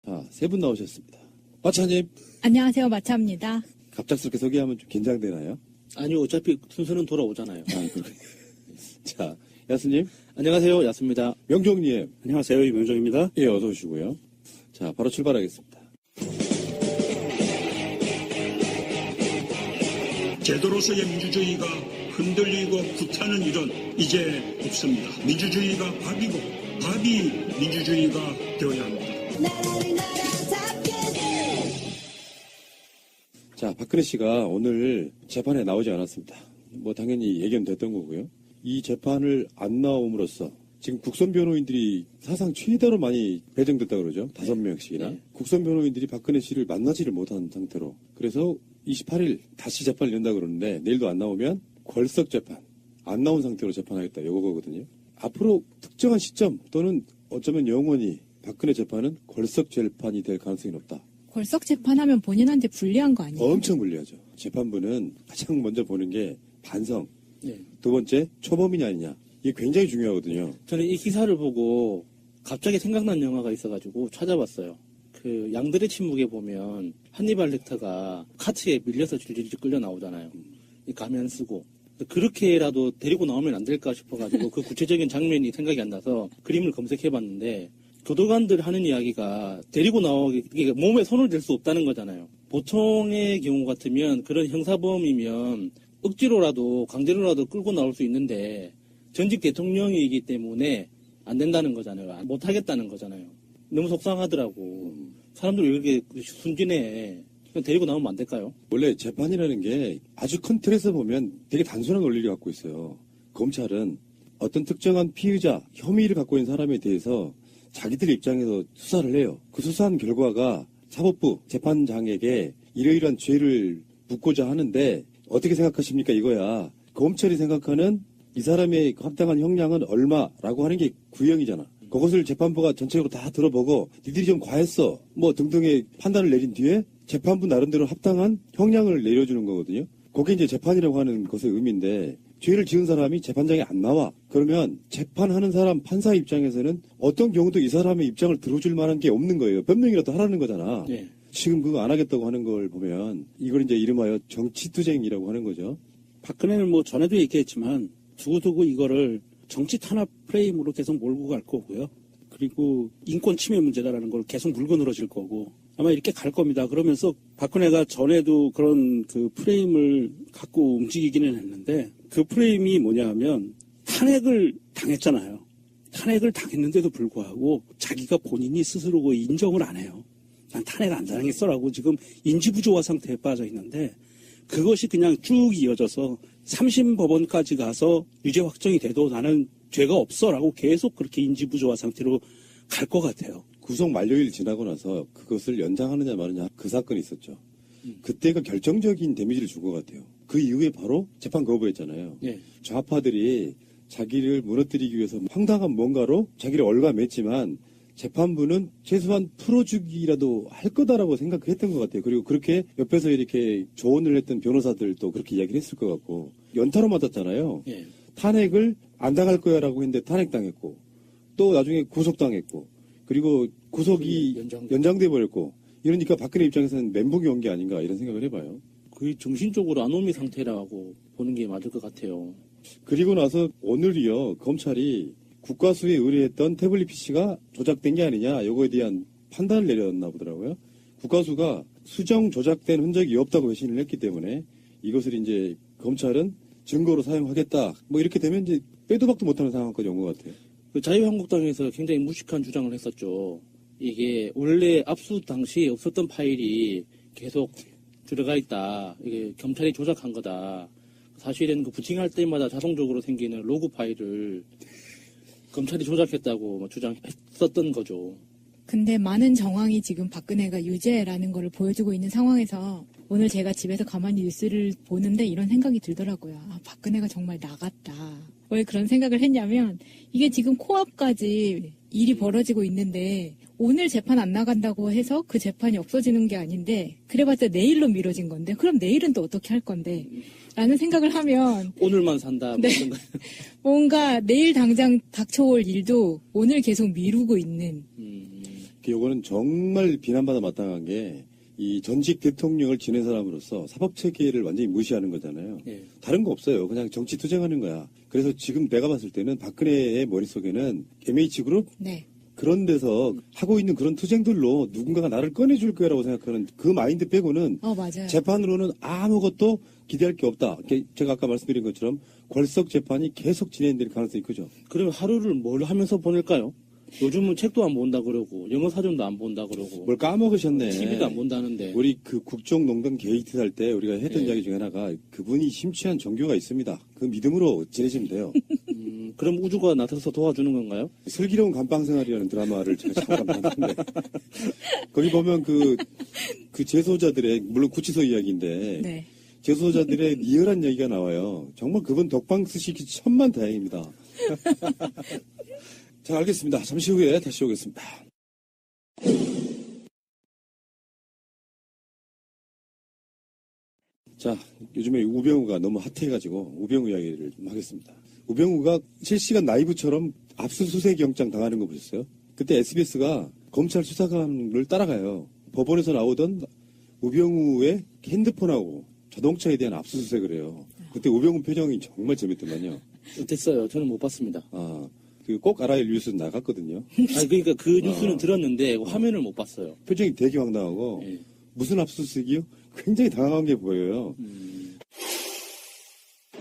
자, 세 분 나오셨습니다. 마차님. 안녕하세요. 마차입니다. 갑작스럽게 소개하면 좀 긴장되나요? 아니요, 어차피 순서는 돌아오잖아요. 자, 야스님. 안녕하세요, 야스입니다. 명종님. 안녕하세요. 이명종입니다. 예, 어서 오시고요. 자, 바로 출발하겠습니다. 제도로서의 민주주의가 흔들리고 불타는 일은 이제 없습니다. 민주주의가 밥이고 밥이 민주주의가 되어야 합니다. 자, 박근혜 씨가 오늘 재판에 나오지 않았습니다. 뭐 당연히 예견됐던 거고요. 이 재판을 안 나옴으로써 지금 국선 변호인들이 사상 최대로 많이 배정됐다 그러죠. 5명씩이나. 네. 국선 변호인들이 박근혜 씨를 만나지를 못한 상태로. 그래서 28일 다시 재판을 연다 그러는데 내일도 안 나오면 궐석 재판. 안 나온 상태로 재판하겠다. 이거거든요. 앞으로 특정한 시점 또는 어쩌면 영원히 박근혜 재판은 궐석 재판이 될 가능성이 높다. 궐석 재판하면 본인한테 불리한 거 아니에요? 엄청 불리하죠. 재판부는 가장 먼저 보는 게 반성. 네. 두 번째, 초범이냐 아니냐. 이게 굉장히 중요하거든요. 저는 이 기사를 보고 갑자기 생각난 영화가 있어가지고 찾아봤어요. 그 양들의 침묵에 보면 한니발 렉터가 카트에 밀려서 줄줄이 끌려 나오잖아요. 이 가면 쓰고. 그렇게라도 데리고 나오면 안 될까 싶어가지고 그 구체적인 장면이 생각이 안 나서 그림을 검색해봤는데 교도관들 하는 이야기가 데리고 나오기, 이게 몸에 손을 댈 수 없다는 거잖아요. 보통의 경우 같으면 그런 형사범이면 억지로라도 강제로라도 끌고 나올 수 있는데 전직 대통령이기 때문에 안 된다는 거잖아요. 못 하겠다는 거잖아요. 너무 속상하더라고. 사람들 왜 이렇게 순진해. 그냥 데리고 나오면 안 될까요? 원래 재판이라는 게 아주 큰 틀에서 보면 되게 단순한 원리를 갖고 있어요. 검찰은 어떤 특정한 피의자, 혐의를 갖고 있는 사람에 대해서 자기들 입장에서 수사를 해요. 그 수사한 결과가 사법부 재판장에게 이러이러한 죄를 묻고자 하는데 어떻게 생각하십니까 이거야. 검찰이 생각하는 이 사람의 합당한 형량은 얼마라고 하는 게 구형이잖아. 그것을 재판부가 전체적으로 다 들어보고 니들이 좀 과했어 뭐 등등의 판단을 내린 뒤에 재판부 나름대로 합당한 형량을 내려주는 거거든요. 그게 이제 재판이라고 하는 것의 의미인데 죄를 지은 사람이 재판장에 안 나와. 그러면 재판하는 사람 판사 입장에서는 어떤 경우도 이 사람의 입장을 들어줄 만한 게 없는 거예요. 변명이라도 하라는 거잖아. 네. 지금 그거 안 하겠다고 하는 걸 보면 이걸 이제 이름하여 정치투쟁이라고 하는 거죠. 박근혜는 뭐 전에도 얘기했지만 두고두고 이거를 정치 탄압 프레임으로 계속 몰고 갈 거고요. 그리고 인권 침해 문제다라는 걸 계속 물고 늘어질 거고 아마 이렇게 갈 겁니다. 그러면서 박근혜가 전에도 그런 그 프레임을 갖고 움직이기는 했는데 그 프레임이 뭐냐 하면 탄핵을 당했잖아요. 탄핵을 당했는데도 불구하고 자기가 본인이 스스로 인정을 안 해요. 난 탄핵 안 당했어라고 지금 인지부조화 상태에 빠져 있는데 그것이 그냥 쭉 이어져서 3심 법원까지 가서 유죄 확정이 돼도 나는 죄가 없어라고 계속 그렇게 인지부조화 상태로 갈 것 같아요. 구속 만료일 지나고 나서 그것을 연장하느냐 마느냐 그 사건이 있었죠. 그때가 결정적인 데미지를 준 것 같아요. 그 이후에 바로 재판 거부했잖아요. 네. 좌파들이 자기를 무너뜨리기 위해서 황당한 뭔가로 자기를 얽어맸지만 재판부는 최소한 풀어주기라도 할 거다라고 생각했던 것 같아요. 그리고 그렇게 옆에서 이렇게 조언을 했던 변호사들도 그렇게 이야기를 했을 것 같고 연타로 맞았잖아요. 예. 탄핵을 안 당할 거야라고 했는데 탄핵당했고 또 나중에 구속당했고 그리고 구속이 연장돼 버렸고 이러니까 박근혜 입장에서는 멘붕이 온 게 아닌가 이런 생각을 해봐요. 거의 정신적으로 아노미 상태라고 보는 게 맞을 것 같아요. 그리고 나서 오늘이요 검찰이 국과수에 의뢰했던 태블릿 PC가 조작된 게 아니냐 요거에 대한 판단을 내렸나 보더라고요. 국과수가 수정 조작된 흔적이 없다고 회신을 했기 때문에 이것을 이제 검찰은 증거로 사용하겠다 뭐 이렇게 되면 이제 빼도 박도 못하는 상황까지 온 것 같아요. 그 자유한국당에서 굉장히 무식한 주장을 했었죠. 이게 원래 압수 당시 없었던 파일이 계속 들어가 있다. 이게 검찰이 조작한 거다. 사실은 그 부칭할 때마다 자동적으로 생기는 로그 파일을 검찰이 조작했다고 주장했었던 거죠. 근데 많은 정황이 지금 박근혜가 유죄라는 거를 보여주고 있는 상황에서 오늘 제가 집에서 가만히 뉴스를 보는데 이런 생각이 들더라고요. 아, 박근혜가 정말 나갔다. 왜 그런 생각을 했냐면 이게 지금 코앞까지 일이 벌어지고 있는데 오늘 재판 안 나간다고 해서 그 재판이 없어지는 게 아닌데 그래봤자 내일로 미뤄진 건데 그럼 내일은 또 어떻게 할 건데 라는 생각을 하면 오늘만 산다. 네. 뭔가 내일 당장 닥쳐올 일도 오늘 계속 미루고 있는 요거는 정말 비난받아 마땅한 게 이 전직 대통령을 지낸 사람으로서 사법체계를 완전히 무시하는 거잖아요. 예. 다른 거 없어요. 그냥 정치 투쟁하는 거야. 그래서 지금 내가 봤을 때는 박근혜의 머릿속에는 MH그룹 네. 그런 데서 하고 있는 그런 투쟁들로 누군가가 나를 꺼내줄 거라고 생각하는 그 마인드 빼고는 맞아요. 재판으로는 아무것도 기대할 게 없다. 제가 아까 말씀드린 것처럼 궐석 재판이 계속 진행될 가능성이 크죠. 그러면 하루를 뭘 하면서 보낼까요? 요즘은 책도 안 본다 그러고 영어 사전도 안 본다 그러고 뭘 까먹으셨네. TV도 안 본다는데. 우리 그 국정농단 게이트 할 때 우리가 했던 네. 이야기 중에 하나가 그분이 심취한 종교가 있습니다. 그 믿음으로 지내시면 돼요. 그럼 우주가 나타나서 도와주는 건가요? 슬기로운 감방생활이라는 드라마를 제가 잠깐 봤는데 거기 보면 그 재소자들의 물론 구치소 이야기인데 네. 재소자들의 리얼한 얘기가 나와요. 정말 그분 덕방 쓰시기 천만 다행입니다. 자, 알겠습니다. 잠시 후에 다시 오겠습니다. 자, 요즘에 우병우가 너무 핫해가지고 우병우 이야기를 좀 하겠습니다. 우병우가 실시간 라이브처럼 압수수색 영장 당하는 거 보셨어요? 그때 SBS가 검찰 수사관을 따라가요. 법원에서 나오던 우병우의 핸드폰하고 자동차에 대한 압수수색을 해요. 그때 우병우 표정이 정말 재밌더만요. 어땠어요? 저는 못 봤습니다. 그 꼭 알아야 할 뉴스 나갔거든요. 아니 그러니까 그 뉴스는 들었는데 화면을 못 봤어요. 표정이 되게 황당하고 예. 무슨 압수수색이요? 굉장히 당황한 게 보여요.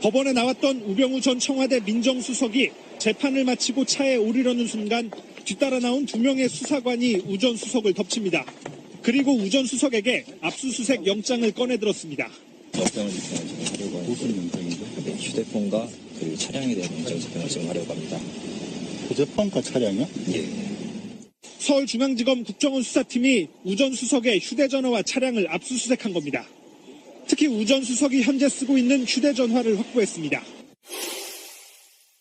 법원에 나왔던 우병우 전 청와대 민정수석이 재판을 마치고 차에 오르려는 순간 뒤따라 나온 2명의 수사관이 우 전 수석을 덮칩니다. 그리고 우 전 수석에게 압수수색 영장을 꺼내들었습니다. 영장을 집행하려고 합니다. 무슨 영장이죠? 네, 휴대폰과 그 차량에 대한 영장 집행을 지금 하려고 합니다. 휴대폰과 차량이요? 예. 서울중앙지검 국정원 수사팀이 우 전 수석의 휴대전화와 차량을 압수수색한 겁니다. 특히 우 전 수석이 현재 쓰고 있는 휴대전화를 확보했습니다.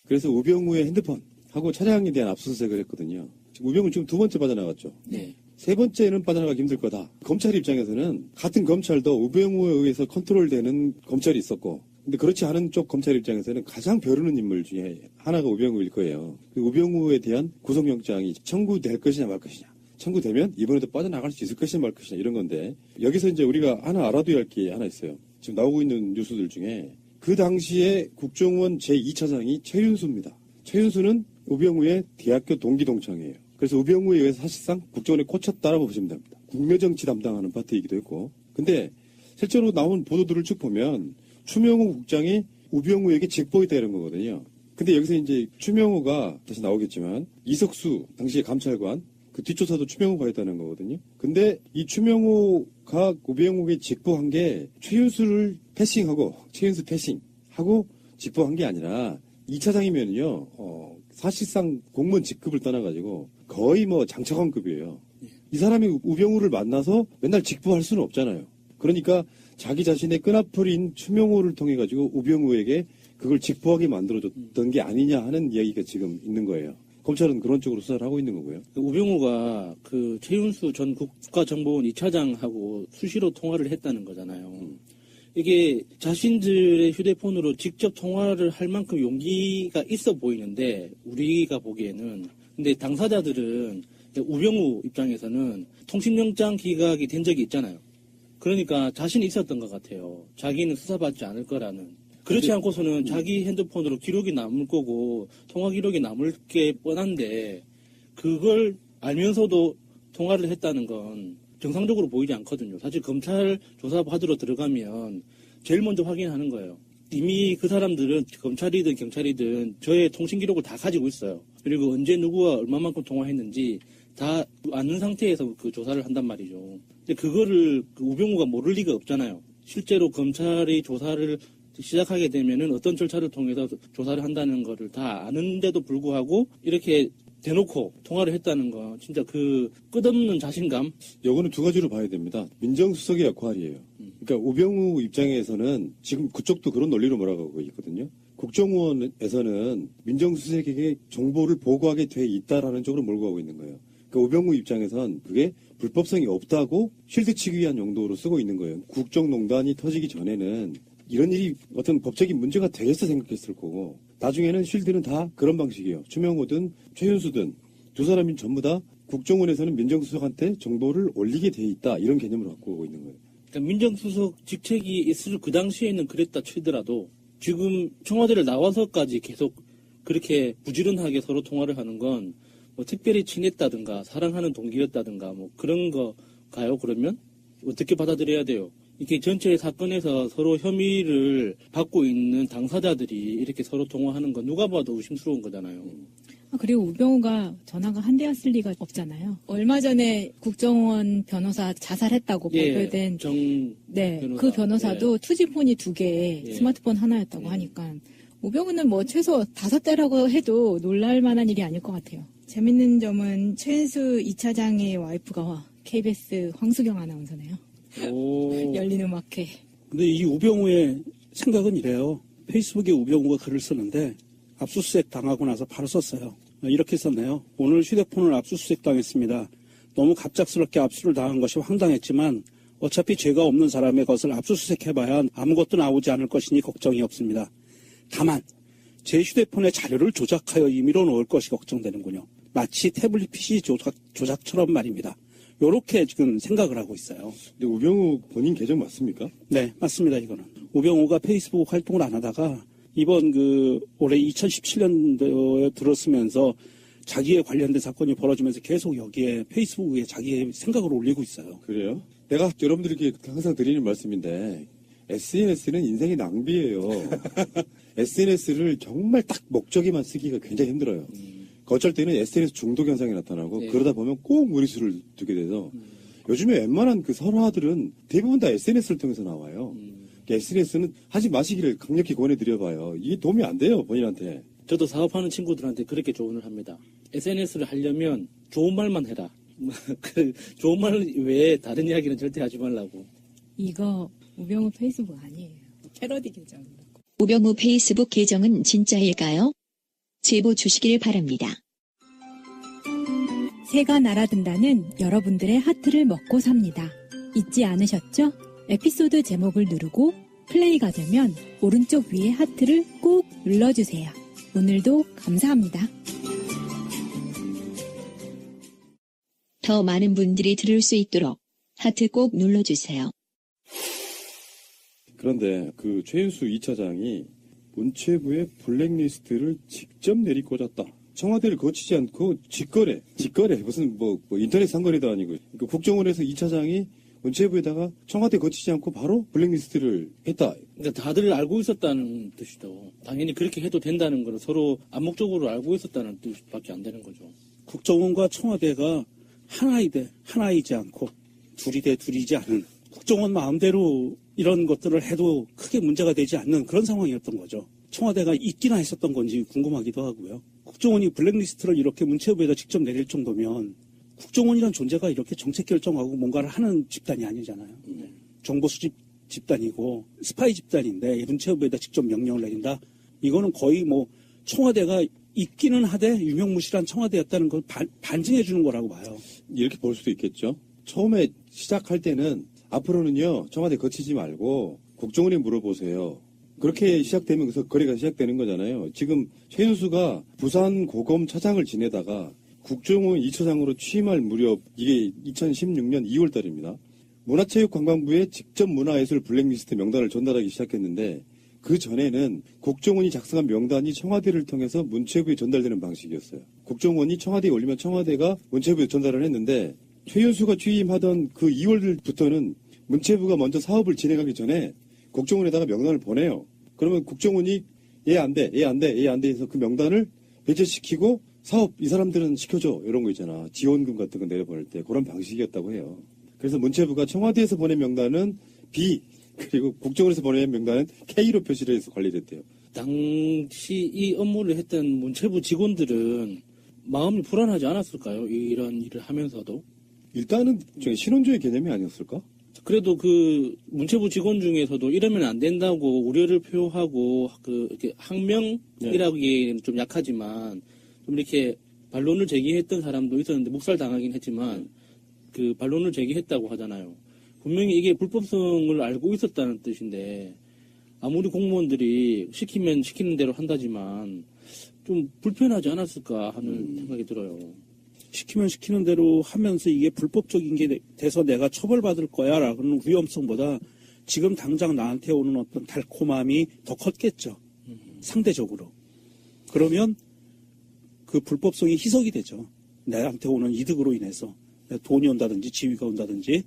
그래서 우병우의 핸드폰하고 차량에 대한 압수수색을 했거든요. 우병우 지금 2번째 빠져나갔죠. 네. 3번째는 빠져나가기 힘들 거다. 검찰 입장에서는 같은 검찰도 우병우에 의해서 컨트롤되는 검찰이 있었고 근데 그렇지 않은 쪽 검찰 입장에서는 가장 벼르는 인물 중에 하나가 우병우일 거예요. 그 우병우에 대한 구속영장이 청구될 것이냐 말 것이냐. 청구되면 이번에도 빠져나갈 수 있을 것이냐 말 것이냐 이런 건데 여기서 이제 우리가 하나 알아둬야 할 게 하나 있어요. 지금 나오고 있는 뉴스들 중에 그 당시에 국정원 제2차장이 최윤수입니다. 최윤수는 우병우의 대학교 동기 동창이에요. 그래서 우병우에 의해서 사실상 국정원에 꽂혔다라고 보시면 됩니다. 국내정치 담당하는 파트이기도 했고 근데 실제로 나온 보도들을 쭉 보면 추명호 국장이 우병우에게 직보했다 이런 거거든요. 근데 여기서 이제 추명호가 다시 나오겠지만 이석수 당시의 감찰관 그 뒷조사도 추명호가 했다는 거거든요. 근데 이 추명호가 우병우에게 직보한 게 최윤수 패싱하고 직보한 게 아니라 2차장이면요 사실상 공무원 직급을 떠나가지고 거의 뭐 장차관급이에요. 이 사람이 우병우를 만나서 맨날 직보할 수는 없잖아요. 그러니까 자기 자신의 끈앞풀인 추명호를 통해 가지고 우병우에게 그걸 직보하게 만들어줬던 게 아니냐 하는 이야기가 지금 있는 거예요. 검찰은 그런 쪽으로 수사를 하고 있는 거고요. 우병우가 그 최윤수 전 국가정보원 2차장하고 수시로 통화를 했다는 거잖아요. 이게 자신들의 휴대폰으로 직접 통화를 할 만큼 용기가 있어 보이는데 우리가 보기에는 근데 당사자들은 우병우 입장에서는 통신영장 기각이 된 적이 있잖아요. 그러니까 자신이 있었던 것 같아요. 자기는 수사받지 않을 거라는. 그렇지 않고서는 자기 핸드폰으로 기록이 남을 거고 통화 기록이 남을 게 뻔한데 그걸 알면서도 통화를 했다는 건 정상적으로 보이지 않거든요. 사실 검찰 조사 받으러 들어가면 제일 먼저 확인하는 거예요. 이미 그 사람들은 검찰이든 경찰이든 저의 통신 기록을 다 가지고 있어요. 그리고 언제 누구와 얼마만큼 통화했는지 다 아는 상태에서 그 조사를 한단 말이죠. 근데 그거를 우병우가 모를 리가 없잖아요. 실제로 검찰이 조사를 시작하게 되면은 어떤 절차를 통해서 조사를 한다는 거를 다 아는데도 불구하고 이렇게 대놓고 통화를 했다는 거 진짜 그 끝없는 자신감. 요거는 2가지로 봐야 됩니다. 민정수석의 역할이에요. 그러니까 우병우 입장에서는 지금 그쪽도 그런 논리로 몰아가고 있거든요. 국정원에서는 민정수석에게 정보를 보고하게 돼 있다라는 쪽으로 몰고 가고 있는 거예요. 그러니까 우병우 입장에선 그게 불법성이 없다고 쉴드 치기 위한 용도로 쓰고 있는 거예요. 국정농단이 터지기 전에는 이런 일이 어떤 법적인 문제가 되겠어 생각했을 거고 나중에는 쉴드는 다 그런 방식이에요. 추명호든 최윤수든 2 사람이 전부 다 국정원에서는 민정수석한테 정보를 올리게 돼 있다 이런 개념을 갖고 오고 있는 거예요. 그러니까 민정수석 직책이 있을 그 당시에는 그랬다 치더라도 지금 청와대를 나와서까지 계속 그렇게 부지런하게 서로 통화를 하는 건 뭐 특별히 친했다든가 사랑하는 동기였다든가 뭐 그런 거가요? 그러면 어떻게 받아들여야 돼요? 이게 전체 사건에서 서로 혐의를 받고 있는 당사자들이 이렇게 서로 통화하는 건 누가 봐도 의심스러운 거잖아요. 그리고 우병우가 전화가 한 대였을 리가 없잖아요. 얼마 전에 국정원 변호사 자살했다고 발표된 네, 변호사. 그 변호사도 투지폰이 2개, 스마트폰 하나였다고 하니까 우병우는 뭐 최소 5대라고 해도 놀랄 만한 일이 아닐 것 같아요. 재밌는 점은 최은수 2차장의 와이프가 KBS 황수경 아나운서네요. 오. 열린 음악회. 근데 이 우병우의 생각은 이래요. 페이스북에 우병우가 글을 쓰는데 압수수색 당하고 나서 바로 썼어요. 이렇게 썼네요. 오늘 휴대폰을 압수수색 당했습니다. 너무 갑작스럽게 압수를 당한 것이 황당했지만 어차피 죄가 없는 사람의 것을 압수수색해봐야 아무것도 나오지 않을 것이니 걱정이 없습니다. 다만 제 휴대폰에 자료를 조작하여 임의로 넣을 것이 걱정되는군요. 마치 태블릿 PC 조작처럼 말입니다. 요렇게 지금 생각을 하고 있어요. 근데 우병우 본인 계정 맞습니까? 네, 맞습니다, 이거는. 우병우가 페이스북 활동을 안 하다가 이번 올해 2017년도에 들었으면서 자기에 관련된 사건이 벌어지면서 계속 여기에 페이스북에 자기의 생각을 올리고 있어요. 그래요? 내가 여러분들에게 항상 드리는 말씀인데 SNS는 인생의 낭비예요. SNS를 정말 딱 목적에만 쓰기가 굉장히 힘들어요. 어쩔 때는 SNS 중독 현상이 나타나고 그러다 보면 꼭 무리수를 두게 돼서 요즘에 웬만한 그 설화들은 대부분 다 SNS를 통해서 나와요. SNS는 하지 마시기를 강력히 권해드려봐요. 이게 도움이 안 돼요, 본인한테. 저도 사업하는 친구들한테 그렇게 조언을 합니다. SNS를 하려면 좋은 말만 해라. 그 좋은 말 외에 다른 이야기는 절대 하지 말라고. 이거 우병우 페이스북 아니에요. 패러디 계정. 우병우 페이스북 계정은 진짜일까요? 제보 주시길 바랍니다. 새가 날아든다는 여러분들의 하트를 먹고 삽니다. 잊지 않으셨죠? 에피소드 제목을 누르고 플레이가 되면 오른쪽 위에 하트를 꼭 눌러주세요. 오늘도 감사합니다. 더 많은 분들이 들을 수 있도록 하트 꼭 눌러주세요. 그런데 그 최윤수 2차장이 문체부의 블랙리스트를 직접 내리꽂았다. 청와대를 거치지 않고 직거래 무슨 뭐 인터넷 상거래도 아니고 그러니까 국정원에서 2차장이 문체부에다가 청와대 거치지 않고 바로 블랙리스트를 했다. 그러니까 다들 알고 있었다는 뜻이죠. 당연히 그렇게 해도 된다는 걸 서로 암묵적으로 알고 있었다는 뜻밖에 안 되는 거죠. 국정원과 청와대가 하나이지 않고 둘이지 않은 국정원 마음대로 이런 것들을 해도 크게 문제가 되지 않는 그런 상황이었던 거죠. 청와대가 있기나 했었던 건지 궁금하기도 하고요. 국정원이 블랙리스트를 이렇게 문체부에다 직접 내릴 정도면 국정원이란 존재가 이렇게 정책 결정하고 뭔가를 하는 집단이 아니잖아요. 정보 수집 집단이고 스파이 집단인데 문체부에다 직접 명령을 내린다? 이거는 거의 뭐 청와대가 있기는 하되 유명무실한 청와대였다는 걸 반증해 주는 거라고 봐요. 이렇게 볼 수도 있겠죠. 처음에 시작할 때는 앞으로는요 청와대 거치지 말고 국정원에 물어보세요. 그렇게 시작되면 그래서 거래가 시작되는 거잖아요. 지금 최윤수가 부산 고검 차장을 지내다가 국정원 2차장으로 취임할 무렵 이게 2016년 2월 달입니다. 문화체육관광부에 직접 문화예술 블랙리스트 명단을 전달하기 시작했는데 그 전에는 국정원이 작성한 명단이 청와대를 통해서 문체부에 전달되는 방식이었어요. 국정원이 청와대에 올리면 청와대가 문체부에 전달을 했는데 최윤수가 취임하던 그 2월부터는 문체부가 먼저 사업을 진행하기 전에 국정원에다가 명단을 보내요. 그러면 국정원이 얘 안 돼 해서 그 명단을 배제시키고 사업 이 사람들은 시켜줘 이런 거 있잖아. 지원금 같은 거 내려보낼 때 그런 방식이었다고 해요. 그래서 문체부가 청와대에서 보낸 명단은 B 그리고 국정원에서 보낸 명단은 K로 표시를 해서 관리됐대요. 당시 이 업무를 했던 문체부 직원들은 마음이 불안하지 않았을까요? 이런 일을 하면서도. 일단은 신원조의 개념이 아니었을까? 그래도 그 문체부 직원 중에서도 이러면 안 된다고 우려를 표하고 이렇게 항명이라기에는 좀 약하지만 좀 이렇게 반론을 제기했던 사람도 있었는데 묵살 당하긴 했지만 그 반론을 제기했다고 하잖아요. 분명히 이게 불법성을 알고 있었다는 뜻인데 아무리 공무원들이 시키면 시키는 대로 한다지만 좀 불편하지 않았을까 하는 생각이 들어요. 시키면 시키는 대로 하면서 이게 불법적인 게 돼서 내가 처벌받을 거야 라는 위험성보다 지금 당장 나한테 오는 어떤 달콤함이 더 컸겠죠. 상대적으로. 그러면 그 불법성이 희석이 되죠. 나한테 오는 이득으로 인해서 돈이 온다든지 지위가 온다든지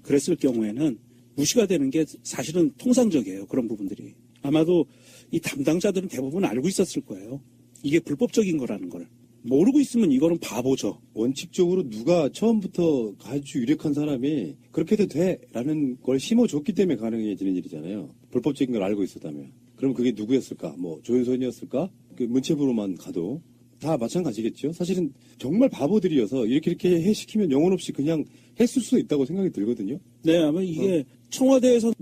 그랬을 경우에는 무시가 되는 게 사실은 통상적이에요. 그런 부분들이. 아마도 이 담당자들은 대부분 알고 있었을 거예요. 이게 불법적인 거라는 걸. 모르고 있으면 이거는 바보죠. 원칙적으로 누가 처음부터 아주 유력한 사람이 그렇게 해도 돼라는 걸 심어줬기 때문에 가능해지는 일이잖아요. 불법적인 걸 알고 있었다면. 그럼 그게 누구였을까? 뭐 조윤선이었을까? 그 문체부로만 가도 다 마찬가지겠죠. 사실은 정말 바보들이어서 이렇게 해 시키면 영혼 없이 그냥 했을 수도 있다고 생각이 들거든요. 네, 아마 이게 청와대에서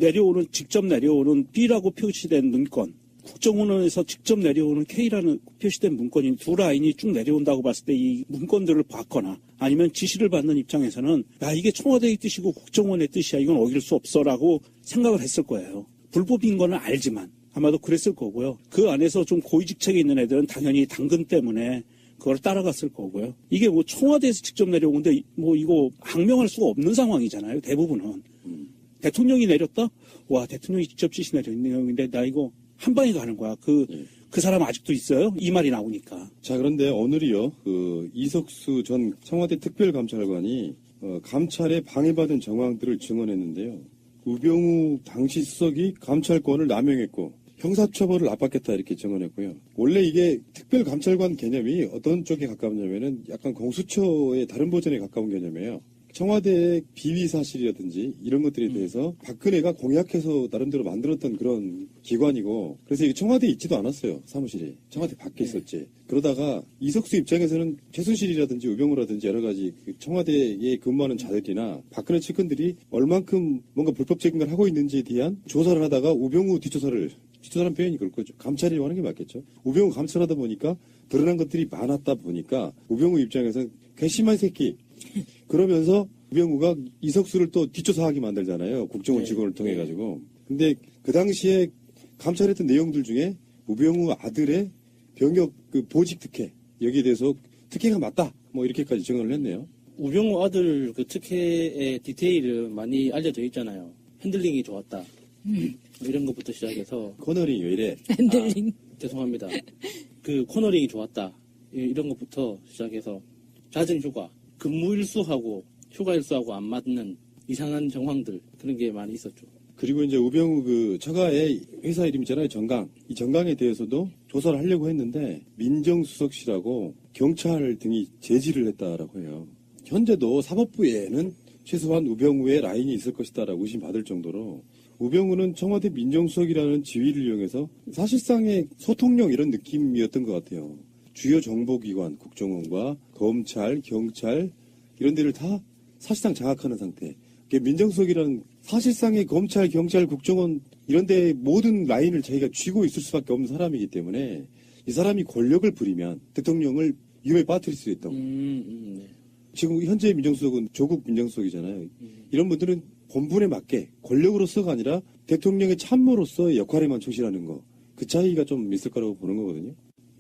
직접 내려오는 B라고 표시된 문건, 국정원에서 직접 내려오는 K라는 표시된 문건이 두 라인이 쭉 내려온다고 봤을 때 이 문건들을 봤거나 아니면 지시를 받는 입장에서는 야, 이게 청와대의 뜻이고 국정원의 뜻이야. 이건 어길 수 없어라고 생각을 했을 거예요. 불법인 거는 알지만 아마도 그랬을 거고요. 그 안에서 좀 고위직책에 있는 애들은 당연히 당근 때문에 그걸 따라갔을 거고요. 이게 뭐 청와대에서 직접 내려오는데 뭐 이거 항명할 수가 없는 상황이잖아요. 대부분은. 대통령이 내렸다? 와, 대통령이 직접 지시 내렸는데 나 이거 한 방에 가는 거야. 그 사람 아직도 있어요? 이 말이 나오니까. 자, 그런데 오늘이요, 이석수 전 청와대 특별감찰관이 감찰에 방해받은 정황들을 증언했는데요. 우병우 당시 수석이 감찰권을 남용했고 형사처벌을 압박했다 이렇게 증언했고요. 원래 이게 특별감찰관 개념이 어떤 쪽에 가까우냐면은 약간 공수처의 다른 버전에 가까운 개념이에요. 청와대의 비위 사실이라든지 이런 것들에 대해서 박근혜가 공약해서 나름대로 만들었던 그런 기관이고, 그래서 이게 청와대에 있지도 않았어요. 사무실이 청와대 밖에 있었지. 그러다가 이석수 입장에서는 최순실이라든지 우병우라든지 여러 가지 청와대에 근무하는 자들이나 박근혜 측근들이 얼만큼 뭔가 불법적인 걸 하고 있는지에 대한 조사를 하다가 우병우 뒷조사라는 표현이 그럴 거죠. 감찰이라고 하는 게 맞겠죠. 우병우 감찰하다 보니까 드러난 것들이 많았다 보니까 우병우 입장에서는 괘씸한 새끼 그러면서 우병우가 이석수를 또 뒷조사하게 만들잖아요. 국정원 직원을 통해 가지고. 근데 그 당시에 감찰했던 내용들 중에 우병우 아들의 병역 보직 특혜 여기에 대해서 특혜가 맞다 뭐 이렇게까지 증언을 했네요. 우병우 아들 그 특혜의 디테일은 많이 알려져 있잖아요. 핸들링이 좋았다. 이런 것부터 시작해서 코너링이 왜 이래? 핸들링. 죄송합니다. 그 코너링이 좋았다. 이런 것부터 시작해서 잦은 휴가, 근무 일수하고 휴가 일수하고 안 맞는 이상한 정황들 그런 게 많이 있었죠. 그리고 이제 우병우 그 처가의 회사 이름이잖아요. 정강. 이 정강에 대해서도 조사를 하려고 했는데 민정수석실하고 경찰 등이 제지를 했다라고 해요. 현재도 사법부에는 최소한 우병우의 라인이 있을 것이다라고 의심받을 정도로 우병우는 청와대 민정수석이라는 지위를 이용해서 사실상의 소통령 이런 느낌이었던 것 같아요. 주요 정보기관, 국정원과 검찰, 경찰 이런 데를 다 사실상 장악하는 상태. 민정수석이라는 사실상의 검찰, 경찰, 국정원 이런 데 모든 라인을 자기가 쥐고 있을 수밖에 없는 사람이기 때문에 이 사람이 권력을 부리면 대통령을 위험에 빠뜨릴 수 있다고. 네. 지금 현재 민정수석은 조국 민정수석이잖아요. 이런 분들은 본분에 맞게 권력으로서가 아니라 대통령의 참모로서의 역할에만 충실하는 거. 그 차이가 좀 있을 거라고 보는 거거든요.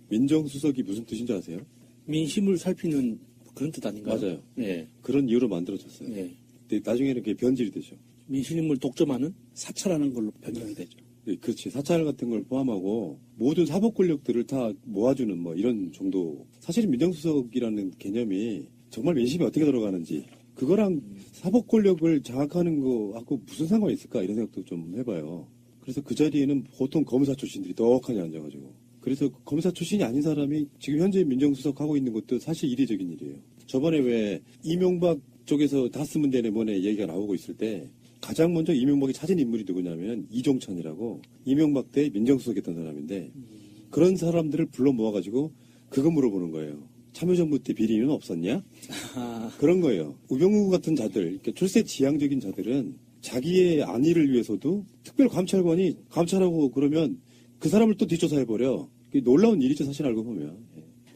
민정수석이 무슨 뜻인지 아세요? 민심을 살피는 그런 뜻 아닌가요? 맞아요. 네. 그런 이유로 만들어졌어요. 네. 근데 나중에는 그게 변질이 되죠. 민심을 독점하는? 사찰하는 걸로 변경이 되죠. 네, 그렇지. 사찰 같은 걸 포함하고 모든 사법 권력들을 다 모아주는 뭐 이런 정도. 사실은 민정수석이라는 개념이 정말 민심이 어떻게 들어가는지 그거랑 사법 권력을 장악하는 거하고 무슨 상관이 있을까 이런 생각도 좀 해봐요. 그래서 그 자리에는 보통 검사 출신들이 떡하니 앉아가지고 그래서 검사 출신이 아닌 사람이 지금 현재 민정수석 하고 있는 것도 사실 이례적인 일이에요. 저번에 왜 이명박 쪽에서 다 쓰면 되네 뭐네 얘기가 나오고 있을 때 가장 먼저 이명박이 찾은 인물이 누구냐면 이종찬이라고 이명박 때 민정수석했던 사람인데 그런 사람들을 불러 모아가지고 그거 물어보는 거예요. 참여정부 때 비리는 없었냐? 그런 거예요. 우병우 같은 자들, 그러니까 출세 지향적인 자들은 자기의 안위를 위해서도 특별감찰관이 감찰하고 그러면 그 사람을 또 뒷조사해버려. 놀라운 일이죠, 사실 알고 보면.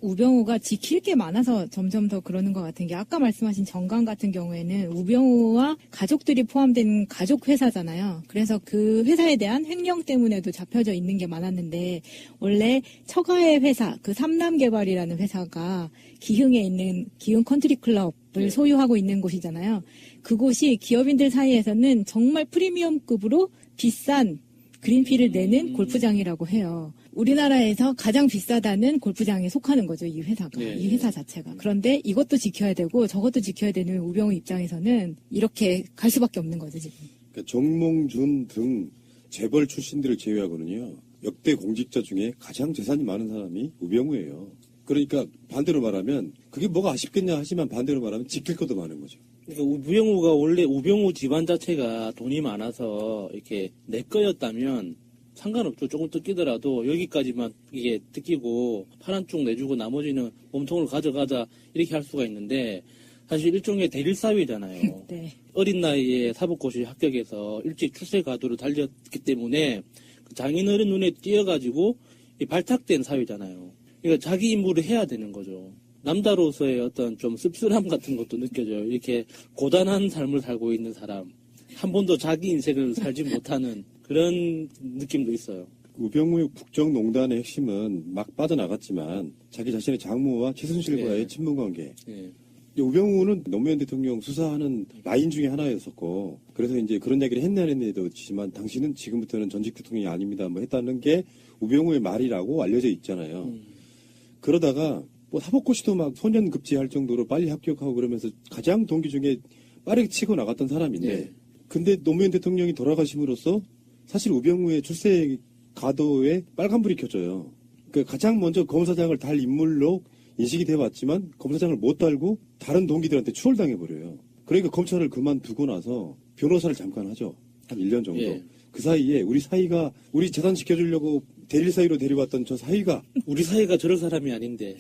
우병우가 지킬 게 많아서 점점 더 그러는 것 같은 게 아까 말씀하신 정강 같은 경우에는 우병우와 가족들이 포함된 가족 회사잖아요. 그래서 그 회사에 대한 횡령 때문에도 잡혀져 있는 게 많았는데 원래 처가의 회사 그 삼남개발이라는 회사가 기흥에 있는 기흥 컨트리 클럽을 소유하고 있는 곳이잖아요. 그곳이 기업인들 사이에서는 정말 프리미엄급으로 비싼 그린피를 내는 골프장이라고 해요. 우리나라에서 가장 비싸다는 골프장에 속하는 거죠, 이 회사가. 이 회사 자체가. 그런데 이것도 지켜야 되고 저것도 지켜야 되는 우병우 입장에서는 이렇게 갈 수밖에 없는 거죠, 지금. 그러니까 정몽준 등 재벌 출신들을 제외하고는요. 역대 공직자 중에 가장 재산이 많은 사람이 우병우예요. 그러니까 반대로 말하면 그게 뭐가 아쉽겠냐 하지만 반대로 말하면 지킬 것도 많은 거죠. 그러니까 우병우가 원래 우병우 집안 자체가 돈이 많아서 이렇게 내 거였다면 상관없죠. 조금 뜯기더라도 여기까지만 이게 뜯기고 팔 쪽 내주고 나머지는 몸통을 가져가자 이렇게 할 수가 있는데 사실 일종의 대릴사회잖아요. 네. 어린 나이에 사법고시 합격해서 일찍 출세 가도를 달렸기 때문에 장인어른 눈에 띄어가지고 발탁된 사회잖아요. 그러니까 자기 임무를 해야 되는 거죠. 남자로서의 어떤 좀 씁쓸함 같은 것도 느껴져요. 이렇게 고단한 삶을 살고 있는 사람. 한 번도 자기 인생을 살지 못하는 그런 느낌도 있어요. 우병우의 국정농단의 핵심은 막 빠져나갔지만 자기 자신의 장모와 최순실과의 친분관계. 우병우는 노무현 대통령 수사하는 라인 중에 하나였었고 그래서 이제 그런 얘기를 했냐 안 했냐도 지만 당신은 지금부터는 전직 대통령이 아닙니다. 뭐 했다는 게 우병우의 말이라고 알려져 있잖아요. 그러다가 뭐 사법고시도 막 소년급제할 정도로 빨리 합격하고 그러면서 가장 동기 중에 빠르게 치고 나갔던 사람인데 근데 노무현 대통령이 돌아가심으로써 사실 우병우의 출세 가도에 빨간불이 켜져요. 그러니까 가장 먼저 검사장을 달 인물로 인식이 되어 왔지만 검사장을 못 달고 다른 동기들한테 추월당해버려요. 그러니까 검찰을 그만두고 나서 변호사를 잠깐 하죠. 한 1년 정도. 그 사이에 우리 사이가 우리 재산 지켜주려고 대릴 사이로 데려왔던 저 사이가 우리 사이가 저럴 사람이 아닌데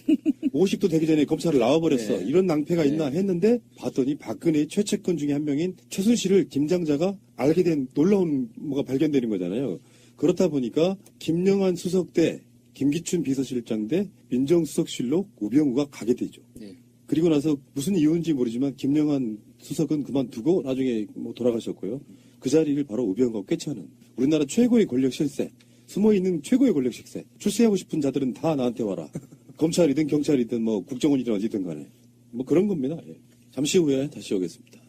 50도 되기 전에 검찰을 나와버렸어. 이런 낭패가 있나 했는데 봤더니 박근혜의 최측근 중에 한 명인 최순실을 김장자가 알게 된 놀라운 뭐가 발견되는 거잖아요. 그렇다 보니까 김영한 수석 대 김기춘 비서실장 대 민정수석실로 우병우가 가게 되죠. 그리고 나서 무슨 이유인지 모르지만 김영한 수석은 그만두고 나중에 뭐 돌아가셨고요. 그 자리를 바로 우병우가 꿰차는 우리나라 최고의 권력 실세, 숨어있는 최고의 권력 실세. 출세하고 싶은 자들은 다 나한테 와라. 검찰이든 경찰이든 뭐 국정원이든 어디든 간에 뭐 그런 겁니다. 예. 잠시 후에 다시 오겠습니다.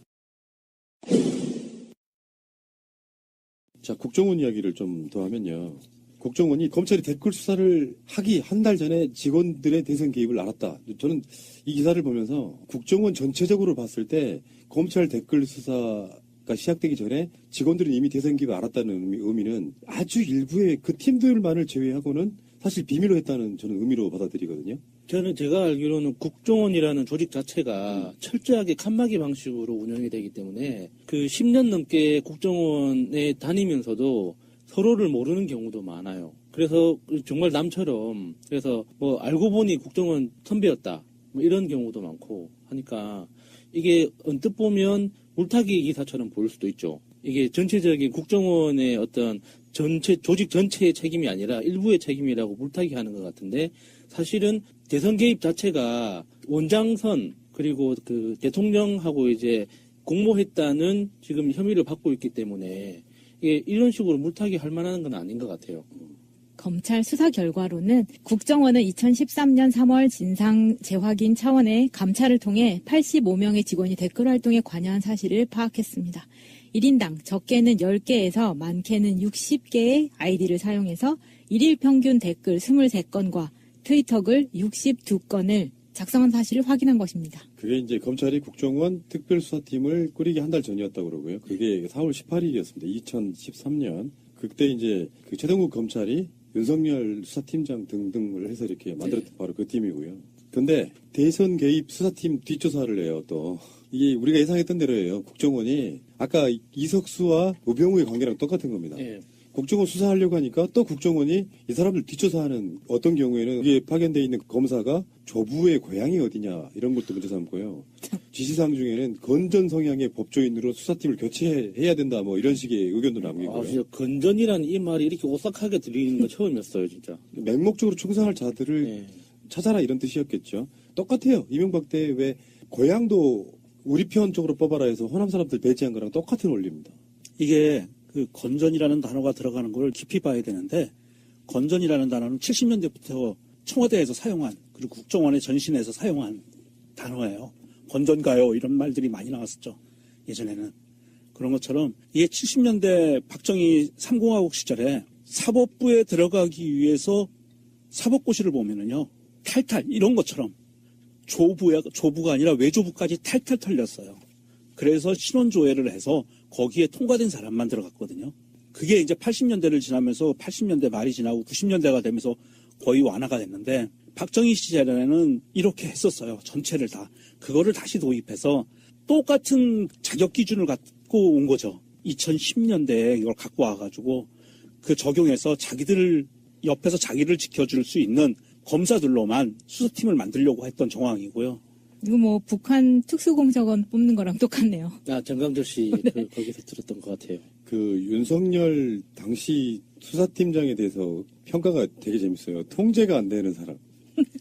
자, 국정원 이야기를 좀 더 하면요. 국정원이 검찰이 댓글 수사를 하기 한 달 전에 직원들의 대선 개입을 알았다. 저는 이 기사를 보면서 국정원 전체적으로 봤을 때 검찰 댓글 수사가 시작되기 전에 직원들은 이미 대선 개입을 알았다는 의미는 아주 일부의 그 팀들만을 제외하고는 사실 비밀로 했다는 저는 의미로 받아들이거든요. 저는 제가 알기로는 국정원이라는 조직 자체가 철저하게 칸막이 방식으로 운영이 되기 때문에 그 10년 넘게 국정원에 다니면서도 서로를 모르는 경우도 많아요. 그래서 정말 남처럼 그래서 뭐 알고 보니 국정원 선배였다 뭐 이런 경우도 많고 하니까 이게 언뜻 보면 물타기 기사처럼 보일 수도 있죠. 이게 전체적인 국정원의 어떤 조직 전체의 책임이 아니라 일부의 책임이라고 물타기 하는 것 같은데 사실은 대선 개입 자체가 원장선 그리고 그 대통령하고 이제 공모했다는 지금 혐의를 받고 있기 때문에 이게 이런 식으로 물타기 할 만한 건 아닌 것 같아요. 검찰 수사 결과로는 국정원은 2013년 3월 진상 재확인 차원의 감찰을 통해 85명의 직원이 댓글 활동에 관여한 사실을 파악했습니다. 1인당 적게는 10개에서 많게는 60개의 아이디를 사용해서 일일 평균 댓글 23건과 트위터글 62건을 작성한 사실을 확인한 것입니다. 그게 이제 검찰이 국정원 특별수사팀을 꾸리기 한 달 전이었다고 그러고요. 그게 4월 18일이었습니다. 2013년. 그때 이제 그 최동국 검찰이 윤석열 수사팀장 등등을 해서 이렇게 만들었던 바로 그 팀이고요. 근데 대선 개입 수사팀 뒷조사를 해요, 또. 이게 우리가 예상했던 대로예요. 국정원이 아까 이석수와 우병우의 관계랑 똑같은 겁니다. 국정원 수사하려고 하니까 또 국정원이 이 사람들 뒷조사하는 어떤 경우에는 이게 파견돼 있는 검사가 조부의 고향이 어디냐 이런 것도 문제 삼고요. 지시사항 중에는 건전 성향의 법조인으로 수사팀을 교체해야 된다 뭐 이런 식의 의견도 남기고요. 아, 진짜 건전이라는 이 말이 이렇게 오싹하게 들리는 거 처음이었어요, 진짜. 맹목적으로 충성할 자들을 찾아라 이런 뜻이었겠죠. 똑같아요. 이명박 때 왜 고향도 우리 편 쪽으로 뽑아라 해서 호남 사람들 배제한 거랑 똑같은 원리입니다. 이게 그 건전이라는 단어가 들어가는 걸 깊이 봐야 되는데 건전이라는 단어는 70년대부터 청와대에서 사용한 그리고 국정원의 전신에서 사용한 단어예요. 건전가요 이런 말들이 많이 나왔었죠. 예전에는. 그런 것처럼 이게 70년대 박정희 3공화국 시절에 사법부에 들어가기 위해서 사법고시를 보면은요. 탈탈 이런 것처럼 조부가 아니라 외조부까지 탈탈 털렸어요. 그래서 신원조회를 해서 거기에 통과된 사람만 들어갔거든요. 그게 이제 80년대를 지나면서 80년대 말이 지나고 90년대가 되면서 거의 완화가 됐는데 박정희 시절에는 이렇게 했었어요. 전체를 다. 그거를 다시 도입해서 똑같은 자격 기준을 갖고 온 거죠. 2010년대에 이걸 갖고 와가지고 그 적용해서 자기들 옆에서 자기를 지켜줄 수 있는 검사들로만 수사팀을 만들려고 했던 정황이고요. 이거 뭐 북한 특수공작원 뽑는 거랑 똑같네요. 정강철 씨 네. 거기서 들었던 것 같아요. 그 윤석열 당시 수사팀장에 대해서 평가가 되게 재밌어요. 통제가 안 되는 사람.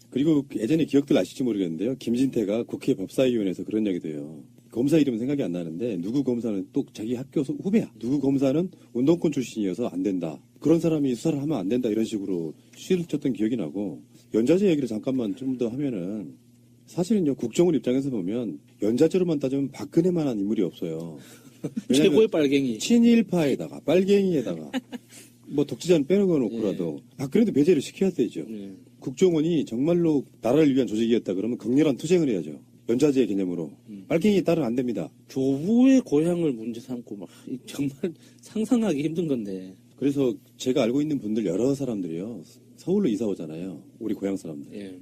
그리고 예전에 기억들 아실지 모르겠는데요. 김진태가 국회 법사위원회에서 그런 얘기도 해요. 검사 이름은 생각이 안 나는데 누구 검사는 또 자기 학교 후배야. 누구 검사는 운동권 출신이어서 안 된다. 그런 사람이 수사를 하면 안 된다. 이런 식으로 취를 쳤던 기억이 나고 연좌제 얘기를 잠깐만 좀 더 하면은 사실은요. 국정원 입장에서 보면 연좌제로만 따지면 박근혜만한 인물이 없어요. 최고의 빨갱이. 친일파에다가 빨갱이에다가 뭐 독재자는 빼놓고라도 박근혜도 배제를 시켜야 되죠. 국정원이 정말로 나라를 위한 조직이었다 그러면 강렬한 투쟁을 해야죠. 연좌제 개념으로. 빨갱이에 따르면 안 됩니다. 조부의 고향을 문제 삼고 막 정말 상상하기 힘든 건데. 그래서 제가 알고 있는 분들 여러 사람들이요. 서울로 이사 오잖아요. 우리 고향 사람들. 예.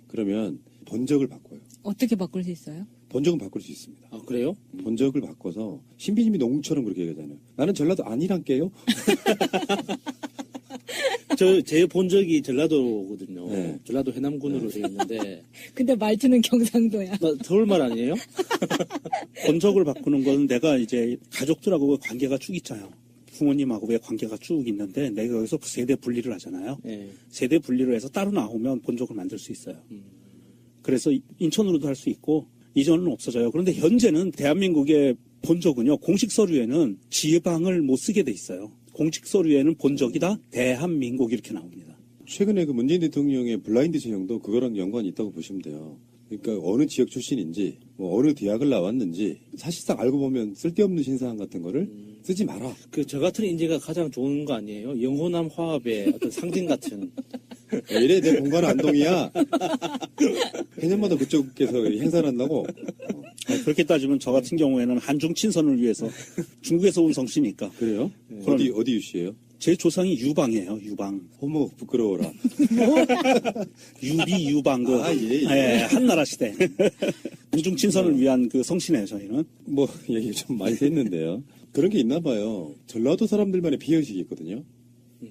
그러면 번적을 바꿔요. 어떻게 바꿀 수 있어요? 번적은 바꿀 수 있습니다. 아 그래요? 번적을 바꿔서 신비님이 농처럼 그렇게 얘기하잖아요. 나는 전라도 아니란게요. 제 본적이 전라도거든요. 네. 전라도 해남군으로 되어 있는데. 근데 말투는 경상도야. 서울말 아니에요? 번적을 바꾸는 건 내가 이제 가족들하고 관계가 쭉 있잖아요. 부모님하고의 관계가 쭉 있는데 내가 여기서 세대 분리를 하잖아요. 예. 세대 분리를 해서 따로 나오면 본적을 만들 수 있어요. 그래서 인천으로도 할 수 있고 이전은 없어져요. 그런데 현재는 대한민국의 본적은요. 공식 서류에는 지방을 못 쓰게 돼 있어요. 공식 서류에는 본적이다 대한민국 이렇게 나옵니다. 최근에 그 문재인 대통령의 블라인드 채용도 그거랑 연관이 있다고 보시면 돼요. 그러니까 어느 지역 출신인지 뭐 어느 대학을 나왔는지 사실상 알고 보면 쓸데없는 신사항 같은 거를 쓰지 마라. 저 같은 인재가 가장 좋은 거 아니에요? 영호남 화합의 어떤 상징 같은. 왜 이래 내 본관은 안동이야. 해년마다 그쪽에서 행사를 한다고. 그렇게 따지면 저 같은 경우에는 한중 친선을 위해서 중국에서 온 성씨니까. 그래요? 그럼- 어디 유씨예요? 제 조상이 유방이에요. 유방. 호모 부끄러워라. 유비 유방 그 예. 한나라 시대. 한중 친선을 위한 그 성씨네요. 저희는. 뭐 얘기 좀 많이 했는데요. 그런 게 있나 봐요. 전라도 사람들만의 비의식이 있거든요.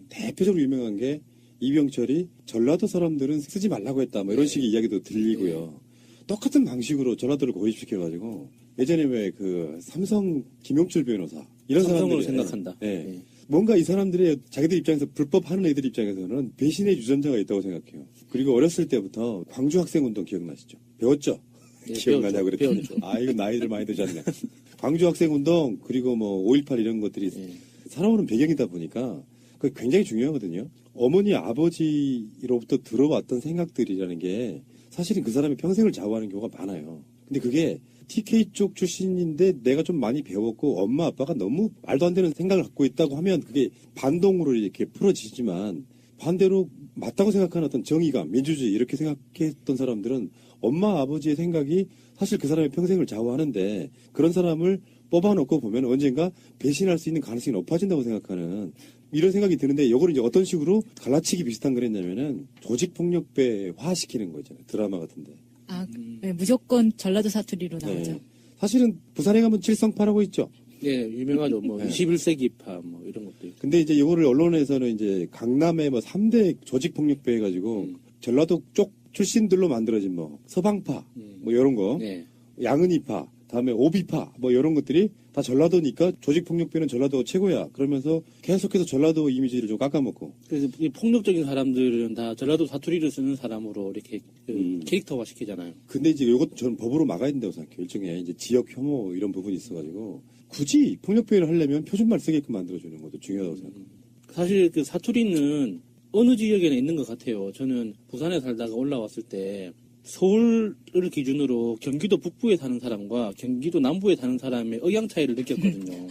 대표적으로 유명한 게 이병철이 전라도 사람들은 쓰지 말라고 했다. 뭐 이런 식의 이야기도 들리고요. 똑같은 방식으로 전라도를 고립시켜가지고 예전에 왜 그 삼성 김용철 변호사 이런 삼성으로 사람들이 생각한다. 예. 예. 뭔가 이 사람들의 자기들 입장에서 불법 하는 애들 입장에서는 배신의 유전자가 있다고 생각해요. 그리고 어렸을 때부터 광주 학생운동 기억나시죠? 배웠죠? 예, 기억나냐고 그랬더니 배웠죠. 아 이거 나이들 많이 드셨네. 광주 학생운동 그리고 뭐 5.18 이런 것들이 예. 살아오는 배경이다 보니까 그게 굉장히 중요하거든요. 어머니 아버지로부터 들어왔던 생각들이라는 게 사실은 그 사람이 평생을 좌우하는 경우가 많아요. 근데 그게 TK 쪽 출신인데 내가 좀 많이 배웠고 엄마 아빠가 너무 말도 안 되는 생각을 갖고 있다고 하면 그게 반동으로 이렇게 풀어지지만 반대로 맞다고 생각하는 어떤 정의감, 민주주의 이렇게 생각했던 사람들은 엄마 아버지의 생각이 사실 그 사람의 평생을 좌우하는데 그런 사람을 뽑아놓고 보면 언젠가 배신할 수 있는 가능성이 높아진다고 생각하는 이런 생각이 드는데 이거를 이제 어떤 식으로 갈라치기 비슷한 거랬냐면은 조직폭력배화시키는 거잖아요. 드라마 같은데. 아, 네, 무조건 전라도 사투리로 나오죠. 네. 사실은 부산에 가면 칠성파라고 있죠. 예, 유명하죠. 뭐, 네. 21세기파, 뭐, 이런 것도 있고. 근데 이제 이거를 언론에서는 이제 강남의 뭐 3대 조직폭력배 해가지고 전라도 쪽 출신들로 만들어진 뭐 서방파 뭐 이런 거 예. 양은이파 다음에 오비파 뭐 이런 것들이 다 전라도니까 조직폭력배는 전라도가 최고야. 그러면서 계속해서 전라도 이미지를 좀 깎아먹고. 그래서 이 폭력적인 사람들은 다 전라도 사투리를 쓰는 사람으로 이렇게 캐릭터화 시키잖아요. 근데 이제 이것도 저는 법으로 막아야 된다고 생각해요. 일종의 이제 지역 혐오 이런 부분이 있어가지고 굳이 폭력 표현을 하려면 표준말 쓰게끔 만들어주는 것도 중요하다고 생각합니다. 사실 그 사투리는 어느 지역에는 있는 것 같아요. 저는 부산에 살다가 올라왔을 때 서울을 기준으로 경기도 북부에 사는 사람과 경기도 남부에 사는 사람의 억양 차이를 느꼈거든요.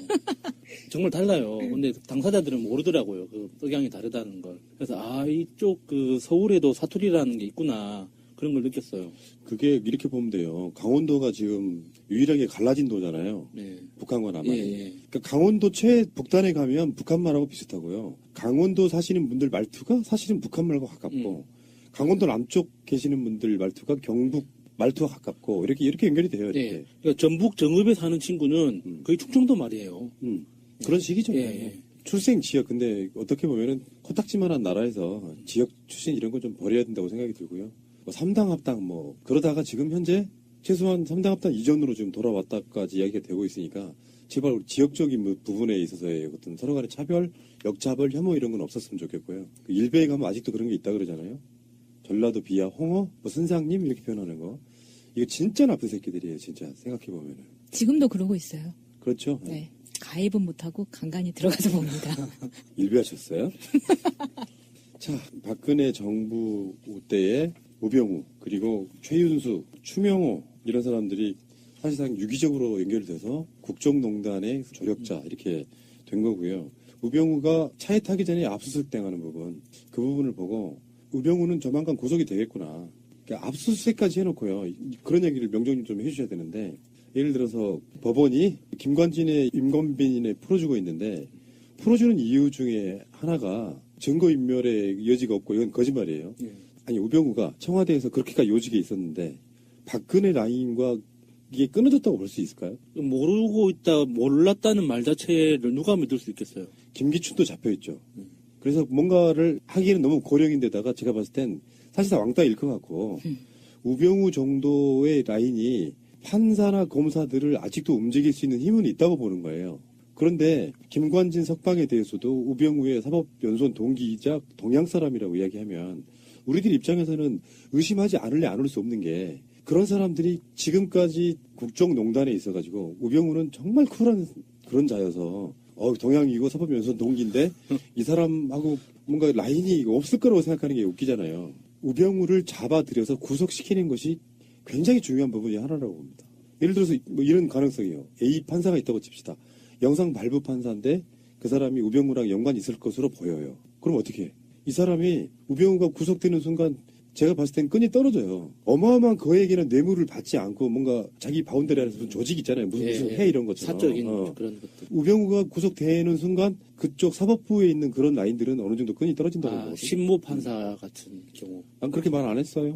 정말 달라요. 근데 당사자들은 모르더라고요. 그 억양이 다르다는 걸. 그래서 이쪽 그 서울에도 사투리라는 게 있구나. 그런 걸 느꼈어요. 그게 이렇게 보면 돼요. 강원도가 지금 유일하게 갈라진 도잖아요. 네. 북한과 남한이. 예. 그러니까 강원도 최북단에 가면 북한말하고 비슷하고요. 강원도 사시는 분들 말투가 사실은 북한말과 가깝고 강원도 남쪽 계시는 분들 말투가 경북 말투와 가깝고 이렇게 연결이 돼요. 이렇게. 예. 그러니까 전북 정읍에 사는 친구는 거의 충청도 말이에요. 그런 식이죠. 예. 출생 지역 근데 어떻게 보면은 코딱지만한 나라에서 지역 출신 이런 건 좀 버려야 된다고 생각이 들고요. 뭐 3당 합당 뭐 그러다가 지금 현재 최소한 3당 합당 이전으로 지금 돌아왔다까지 이야기가 되고 있으니까 제발 우리 지역적인 부분에 있어서의 어떤 서로 간의 차별, 역차별, 혐오 이런 건 없었으면 좋겠고요. 그 일베에 가면 아직도 그런 게 있다 그러잖아요. 전라도 비하, 홍어, 뭐 선상님 이렇게 표현하는 거. 이거 진짜 나쁜 새끼들이에요, 진짜 생각해보면은. 지금도 그러고 있어요. 그렇죠. 네. 가입은 못하고 간간히 들어가서 봅니다. 일베하셨어요? 자, 박근혜 정부 때에 우병우, 그리고 최윤수, 추명호 이런 사람들이 사실상 유기적으로 연결돼서 국정농단의 조력자 이렇게 된 거고요. 우병우가 차에 타기 전에 압수수색 당하는 부분, 그 부분을 보고 우병우는 조만간 구속이 되겠구나. 그러니까 압수수색까지 해놓고요. 그런 얘기를 명정님 좀 해주셔야 되는데 예를 들어서 법원이 김관진의 임건빈의 풀어주고 있는데 풀어주는 이유 중에 하나가 증거인멸의 여지가 없고 이건 거짓말이에요. 아니 우병우가 청와대에서 그렇게까지 요직에 있었는데 박근혜 라인과 이게 끊어졌다고 볼 수 있을까요? 모르고 있다, 몰랐다는 말 자체를 누가 믿을 수 있겠어요? 김기춘도 잡혀있죠. 그래서 뭔가를 하기에는 너무 고령인데다가 제가 봤을 땐 사실상 왕따일 것 같고 우병우 정도의 라인이 판사나 검사들을 아직도 움직일 수 있는 힘은 있다고 보는 거예요. 그런데 김관진 석방에 대해서도 우병우의 사법연수원 동기이자 동양 사람이라고 이야기하면 우리들 입장에서는 의심하지 않을래 안 올 수 없는 게 그런 사람들이 지금까지 국정농단에 있어가지고 우병우는 정말 쿨한 그런 자여서 동양이고 사법연수원 동기인데 이 사람하고 뭔가 라인이 없을 거라고 생각하는 게 웃기잖아요. 우병우를 잡아들여서 구속시키는 것이 굉장히 중요한 부분이 하나라고 봅니다. 예를 들어서 뭐 이런 가능성이요. A 판사가 있다고 칩시다. 영상 발부 판사인데 그 사람이 우병우랑 연관이 있을 것으로 보여요. 그럼 어떻게 해? 이 사람이 우병우가 구속되는 순간 제가 봤을 땐 끈이 떨어져요. 어마어마한 거액에는 뇌물을 받지 않고 뭔가 자기 바운더리 안에서 무슨 조직 있잖아요. 무슨 해 이런 것처럼. 사적인 그런 것들. 우병우가 구속되는 순간 그쪽 사법부에 있는 그런 라인들은 어느 정도 끈이 떨어진다고 보거든요. 신모 판사 같은 경우. 난 그렇게 말 안 했어요.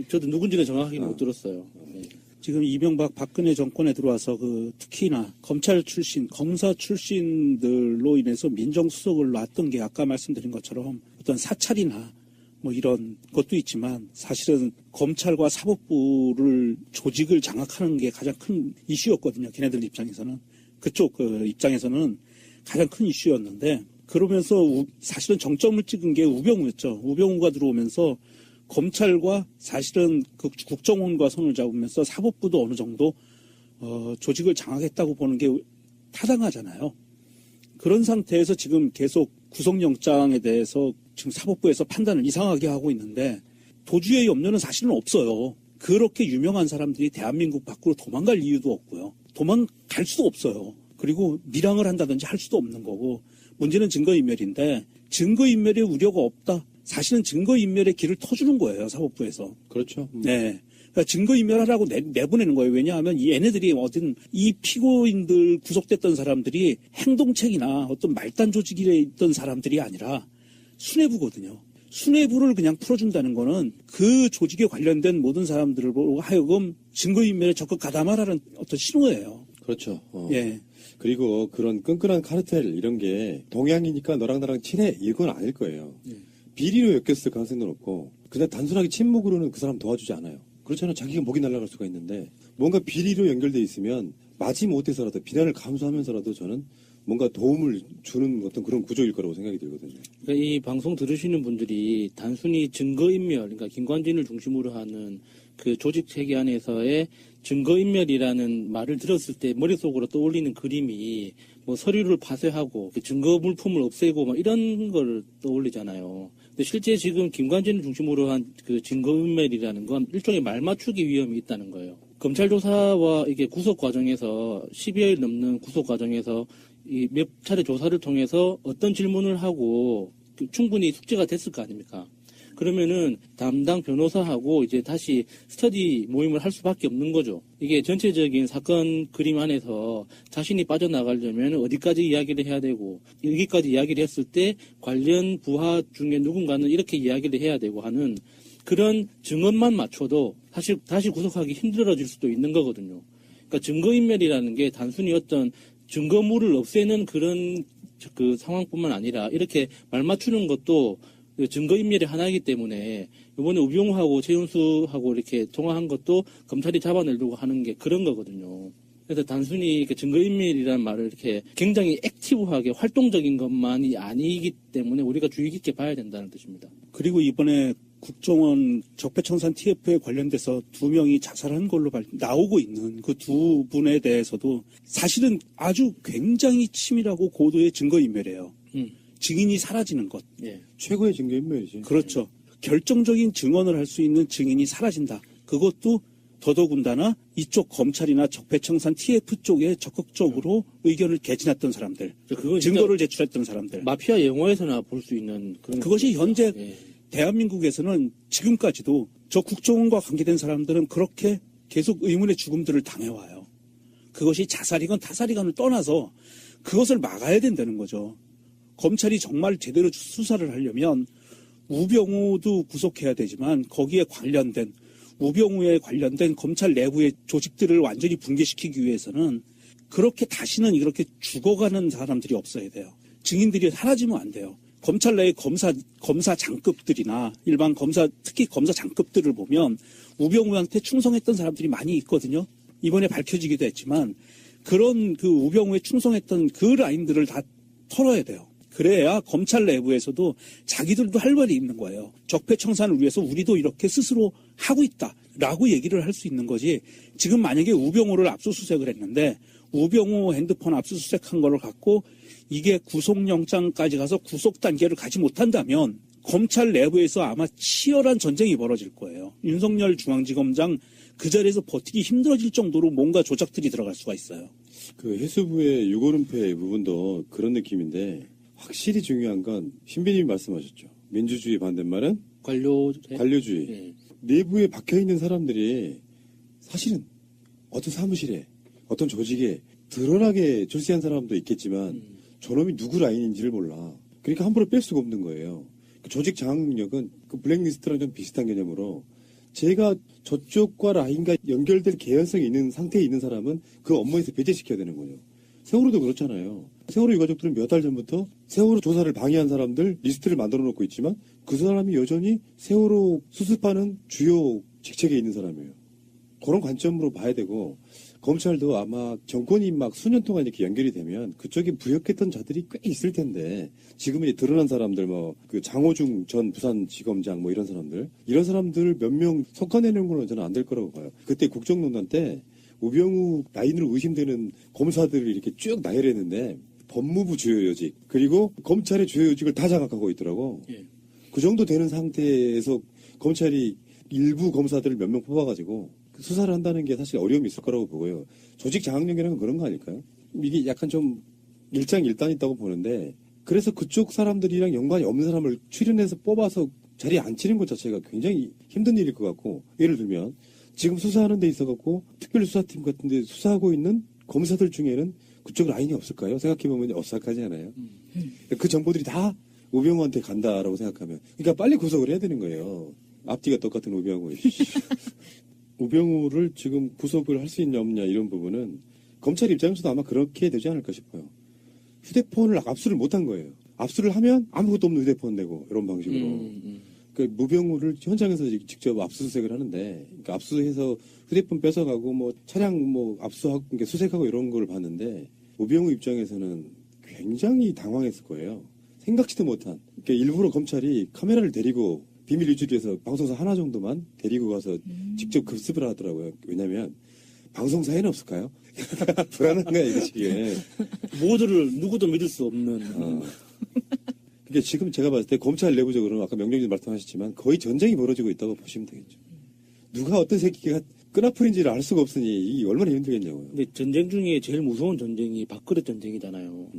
저도 누군지는 정확하게 못 들었어요. 네. 지금 이명박 박근혜 정권에 들어와서 특히나 검찰 출신, 검사 출신들로 인해서 민정수석을 놨던 게 아까 말씀드린 것처럼 어떤 사찰이나 뭐 이런 것도 있지만 사실은 검찰과 사법부를 조직을 장악하는 게 가장 큰 이슈였거든요. 걔네들 입장에서는. 그쪽 입장에서는 가장 큰 이슈였는데 그러면서 사실은 정점을 찍은 게 우병우였죠. 우병우가 들어오면서 검찰과 사실은 그 국정원과 손을 잡으면서 사법부도 어느 정도 조직을 장악했다고 보는 게 타당하잖아요. 그런 상태에서 지금 계속 구속영장에 대해서 지금 사법부에서 판단을 이상하게 하고 있는데 도주의 염려는 사실은 없어요. 그렇게 유명한 사람들이 대한민국 밖으로 도망갈 이유도 없고요. 도망갈 수도 없어요. 그리고 밀항을 한다든지 할 수도 없는 거고 문제는 증거인멸인데 증거인멸의 우려가 없다. 사실은 증거인멸의 길을 터주는 거예요. 사법부에서. 그렇죠. 네. 그러니까 증거인멸하라고 내보내는 거예요. 왜냐하면 얘네들이 이 피고인들 구속됐던 사람들이 행동책이나 어떤 말단 조직에 있던 사람들이 아니라 수뇌부거든요. 수뇌부를 그냥 풀어준다는 거는 그 조직에 관련된 모든 사람들을 보고 하여금 증거인멸에 적극 가담하라는 어떤 신호예요. 그렇죠. 예. 그리고 그런 끈끈한 카르텔 이런 게 동양이니까 너랑 나랑 친해 이건 아닐 거예요. 비리로 엮였을 가능성도 높고 그냥 단순하게 친목으로는 그 사람 도와주지 않아요. 그렇잖아요. 자기가 목이 날아갈 수가 있는데 뭔가 비리로 연결돼 있으면 마지못해서라도 비난을 감수하면서라도 저는 뭔가 도움을 주는 어떤 그런 구조일 거라고 생각이 들거든요. 그러니까 이 방송 들으시는 분들이 단순히 증거인멸, 그러니까 김관진을 중심으로 하는 그 조직 체계 안에서의 증거인멸이라는 말을 들었을 때 머릿속으로 떠올리는 그림이 뭐 서류를 파쇄하고 증거 물품을 없애고 막 이런 걸 떠올리잖아요. 근데 실제 지금 김관진을 중심으로 한 그 증거인멸이라는 건 일종의 말 맞추기 위험이 있다는 거예요. 검찰 조사와 이게 구속 과정에서 10여일 넘는 구속 과정에서 이 몇 차례 조사를 통해서 어떤 질문을 하고 충분히 숙지가 됐을 거 아닙니까? 그러면은 담당 변호사하고 이제 다시 스터디 모임을 할 수밖에 없는 거죠. 이게 전체적인 사건 그림 안에서 자신이 빠져나가려면 어디까지 이야기를 해야 되고 여기까지 이야기를 했을 때 관련 부하 중에 누군가는 이렇게 이야기를 해야 되고 하는 그런 증언만 맞춰도 사실 다시 구속하기 힘들어질 수도 있는 거거든요. 그러니까 증거인멸이라는 게 단순히 어떤 증거물을 없애는 그런 그 상황뿐만 아니라 이렇게 말 맞추는 것도 증거인멸의 하나이기 때문에 이번에 우병우하고 최윤수하고 이렇게 통화한 것도 검찰이 잡아내려고 하는 게 그런 거거든요. 그래서 단순히 이렇게 증거인멸이라는 말을 이렇게 굉장히 액티브하게 활동적인 것만이 아니기 때문에 우리가 주의 깊게 봐야 된다는 뜻입니다. 그리고 이번에 국정원 적폐청산 TF에 관련돼서 2명이 자살한 걸로 나오고 있는 그 2분에 대해서도 사실은 아주 굉장히 치밀하고 고도의 증거인멸이에요. 증인이 사라지는 것. 예. 최고의 증거인멸이지. 그렇죠. 결정적인 증언을 할 수 있는 증인이 사라진다. 그것도 더더군다나 이쪽 검찰이나 적폐청산 TF 쪽에 적극적으로 의견을 개진했던 사람들, 그건 증거를 제출했던 사람들. 마피아 영화에서나 볼 수 있는 그런 그것이 현재 예. 대한민국에서는 지금까지도 저 국정원과 관계된 사람들은 그렇게 계속 의문의 죽음들을 당해와요. 그것이 자살이건 타살이건을 떠나서 그것을 막아야 된다는 거죠. 검찰이 정말 제대로 수사를 하려면 우병우도 구속해야 되지만 거기에 관련된 우병우에 관련된 검찰 내부의 조직들을 완전히 붕괴시키기 위해서는 그렇게 다시는 이렇게 죽어가는 사람들이 없어야 돼요. 증인들이 사라지면 안 돼요. 검찰 내의 검사 장급들이나 일반 검사, 특히 검사 장급들을 보면 우병우한테 충성했던 사람들이 많이 있거든요. 이번에 밝혀지기도 했지만 그런 그 우병우에 충성했던 그 라인들을 다 털어야 돼요. 그래야 검찰 내부에서도 자기들도 할 말이 있는 거예요. 적폐청산을 위해서 우리도 이렇게 스스로 하고 있다라고 얘기를 할 수 있는 거지. 지금 만약에 우병우를 압수수색을 했는데 우병우 핸드폰 압수수색한 거를 갖고 이게 구속영장까지 가서 구속 단계를 가지 못한다면 검찰 내부에서 아마 치열한 전쟁이 벌어질 거예요. 윤석열 중앙지검장 그 자리에서 버티기 힘들어질 정도로 뭔가 조작들이 들어갈 수가 있어요. 그 해수부의 유골은폐 부분도 그런 느낌인데 확실히 중요한 건 신비님이 말씀하셨죠. 민주주의 반대말은 관료주의. 예. 내부에 박혀있는 사람들이 사실은 어떤 사무실에 어떤 조직에 드러나게 출세한 사람도 있겠지만 저놈이 누구 라인인지를 몰라. 그러니까 함부로 뺄 수가 없는 거예요. 그 조직 장악 능력은 그 블랙리스트랑 좀 비슷한 개념으로 제가 저쪽과 라인과 연결될 개연성이 있는 상태에 있는 사람은 그 업무에서 배제시켜야 되는 거예요. 세월호도 그렇잖아요. 세월호 유가족들은 몇 달 전부터 세월호 조사를 방해한 사람들 리스트를 만들어 놓고 있지만 그 사람이 여전히 세월호 수습하는 주요 직책에 있는 사람이에요. 그런 관점으로 봐야 되고 검찰도 아마 정권이 막 수년 동안 이렇게 연결이 되면 그쪽에 부역했던 자들이 꽤 있을 텐데 지금은 이제 드러난 사람들 뭐 그 장호중 전 부산지검장 뭐 이런 사람들 몇 명 섞어내는 거는 저는 안 될 거라고 봐요. 그때 국정농단 때 우병우 라인으로 의심되는 검사들을 이렇게 쭉 나열했는데 법무부 주요 요직 그리고 검찰의 주요 요직을 다 장악하고 있더라고. 예. 그 정도 되는 상태에서 검찰이 일부 검사들을 몇 명 뽑아가지고 수사를 한다는 게 사실 어려움이 있을 거라고 보고요. 조직 장악력이라는 건 그런 거 아닐까요? 이게 약간 좀 일장일단 있다고 보는데 그래서 그쪽 사람들이랑 연관이 없는 사람을 출연해서 뽑아서 자리에 앉히는 것 자체가 굉장히 힘든 일일 것 같고 예를 들면 지금 수사하는 데 있어갖고 특별수사팀 같은 데 수사하고 있는 검사들 중에는 그쪽 라인이 없을까요? 생각해보면 어색하지 않아요? 그 정보들이 다 우병우한테 간다라고 생각하면 그러니까 빨리 구속을 해야 되는 거예요. 앞뒤가 똑같은 우병우. 우병우를 지금 구속을 할 수 있냐 없냐 이런 부분은 검찰 입장에서도 아마 그렇게 되지 않을까 싶어요. 휴대폰을 압수를 못한 거예요. 압수를 하면 아무것도 없는 휴대폰 내고 이런 방식으로. 그 무병우를 현장에서 직접 압수수색을 하는데, 그러니까 압수해서 휴대폰 뺏어가고 뭐 차량 뭐 압수하고 그러니까 수색하고 이런 걸 봤는데 무병우 입장에서는 굉장히 당황했을 거예요. 생각지도 못한. 그러니까 일부러 검찰이 카메라를 데리고 비밀 유지위해서 방송사 하나 정도만 데리고 가서 직접 급습을 하더라고요. 왜냐하면 방송사에는 없을까요? 불안한 거야 이게 지금. 모두를 누구도 믿을 수 없는. 그러니까 지금 제가 봤을 때 검찰 내부적으로는 아까 명령님 말씀하셨지만 거의 전쟁이 벌어지고 있다고 보시면 되겠죠. 누가 어떤 새끼가 끈아풀인지를 알 수가 없으니 이게 얼마나 힘들겠냐고요. 근데 전쟁 중에 제일 무서운 전쟁이 밥그릇 전쟁이잖아요.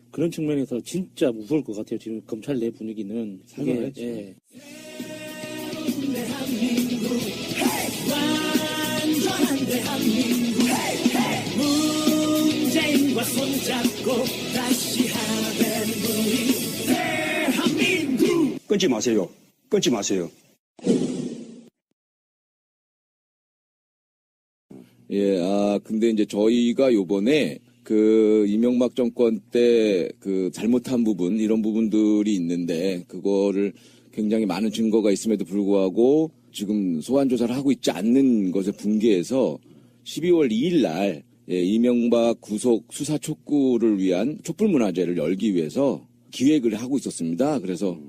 그런 측면에서 진짜 무서울 것 같아요. 지금 검찰 내 분위기는. 살벌하죠. 예. 완전한 대한민국 문재인과 손잡고 다시 하는 우리 대한민국. 끊지 마세요. 끊지 마세요. 예, 근데 이제 저희가 요번에 그 이명박 정권 때 그 잘못한 부분, 이런 부분들이 있는데, 그거를 굉장히 많은 증거가 있음에도 불구하고 지금 소환 조사를 하고 있지 않는 것에 분개해서 12월 2일 날 이명박 구속 수사 촉구를 위한 촛불문화제를 열기 위해서 기획을 하고 있었습니다. 그래서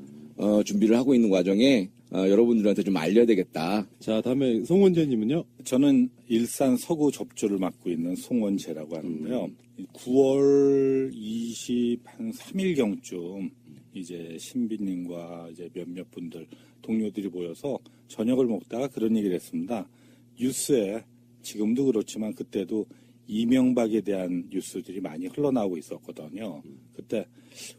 준비를 하고 있는 과정에 여러분들한테 좀 알려야 되겠다. 자, 다음에 송원재님은요? 저는 일산 서구 접조를 맡고 있는 송원재라고 하는데요. 9월 23일경쯤 이제 신비님과 이제 몇몇 분들 동료들이 모여서 저녁을 먹다가 그런 얘기를 했습니다. 뉴스에 지금도 그렇지만 그때도 이명박에 대한 뉴스들이 많이 흘러나오고 있었거든요. 그때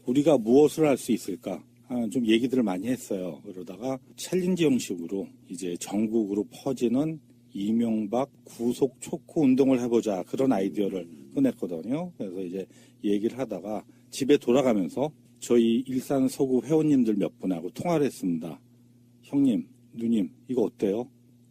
우리가 무엇을 할 수 있을까? 좀 얘기들을 많이 했어요. 그러다가 챌린지 형식으로 이제 전국으로 퍼지는 이명박 구속 촉구 운동을 해보자, 그런 아이디어를 꺼냈거든요. 그래서 이제 얘기를 하다가 집에 돌아가면서 저희 일산 서구 회원님들 몇 분하고 통화를 했습니다. 형님, 누님, 이거 어때요?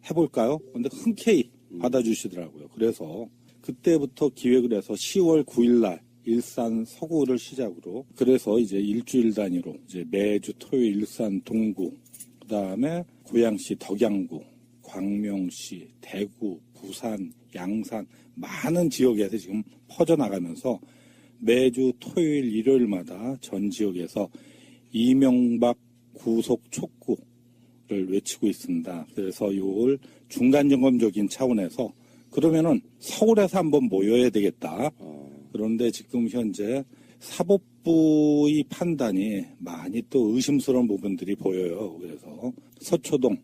해볼까요? 근데 흔쾌히 받아주시더라고요. 그래서 그때부터 기획을 해서 10월 9일 날 일산 서구를 시작으로, 그래서 이제 일주일 단위로 이제 매주 토요일 일산 동구, 그 다음에 고양시 덕양구, 광명시, 대구, 부산, 양산, 많은 지역에서 지금 퍼져나가면서 매주 토요일, 일요일마다 전 지역에서 이명박 구속 촉구를 외치고 있습니다. 그래서 이걸 중간점검적인 차원에서 그러면은 서울에서 한번 모여야 되겠다. 그런데 지금 현재 사법부의 판단이 많이 또 의심스러운 부분들이 보여요. 그래서 서초동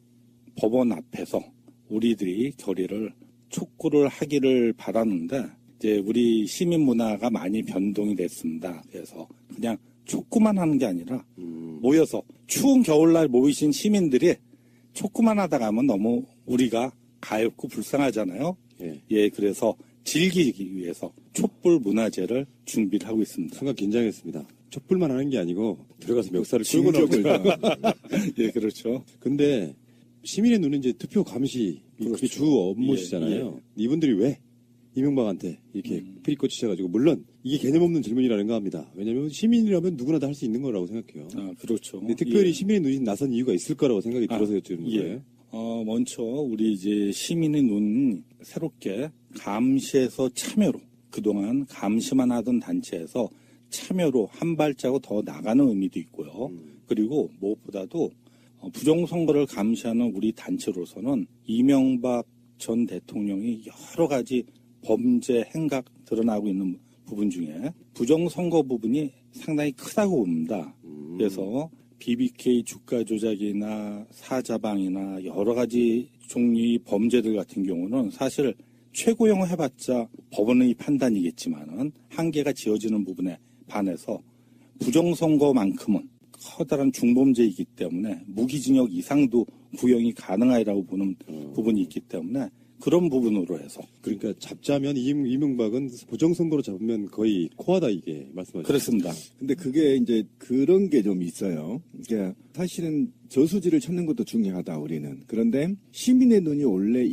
법원 앞에서 우리들이 결의를 촉구를 하기를 바라는데, 이제 우리 시민 문화가 많이 변동이 됐습니다. 그래서 그냥 촉구만 하는 게 아니라 모여서 추운 겨울날 모이신 시민들이 촉구만 하다 가면 너무 우리가 가엾고 불쌍하잖아요. 예, 그래서 즐기기 위해서 촛불 문화제를 준비를 하고 있습니다. 순간 긴장했습니다. 촛불만 하는 게 아니고 들어가서 멱살을 끌고 나오죠. 예, 그렇죠. 근데 시민의 눈은 이제 투표 감시, 그게 그렇죠. 주 업무시잖아요. 이분들이 왜 이명박한테 이렇게 피리 꽂히셔가지고, 물론 이게 개념 없는 질문이라는 합니다. 왜냐하면 시민이라면 누구나 다 할 수 있는 거라고 생각해요. 그렇죠. 근데 특별히 시민의 눈이 나선 이유가 있을 거라고 생각이 들어서 여쭈는 거예요. 먼저 우리 이제 시민의 눈 새롭게 감시에서 참여로, 그동안 감시만 하던 단체에서 참여로 한 발자국 더 나가는 의미도 있고요. 그리고 무엇보다도 부정선거를 감시하는 우리 단체로서는 이명박 전 대통령이 여러 가지 범죄 행각 드러나고 있는 부분 중에 부정선거 부분이 상당히 크다고 봅니다. 그래서 BBK 주가 조작이나 사자방이나 여러 가지 종류의 범죄들 같은 경우는 사실 최고형 해봤자 법원의 판단이겠지만은 한계가 지어지는 부분에 반해서 부정선거만큼은 커다란 중범죄이기 때문에 무기징역 이상도 구형이 가능하리라고 보는 부분이 있기 때문에 그런 부분으로 해서. 그러니까 잡자면 이명박은 부정선거로 잡으면 거의 코하다, 이게 말씀하시죠. 그렇습니다. 근데 그게 이제 그런 게 좀 있어요. 그러니까 사실은 저수지를 찾는 것도 중요하다, 우리는. 그런데 시민의 눈이 원래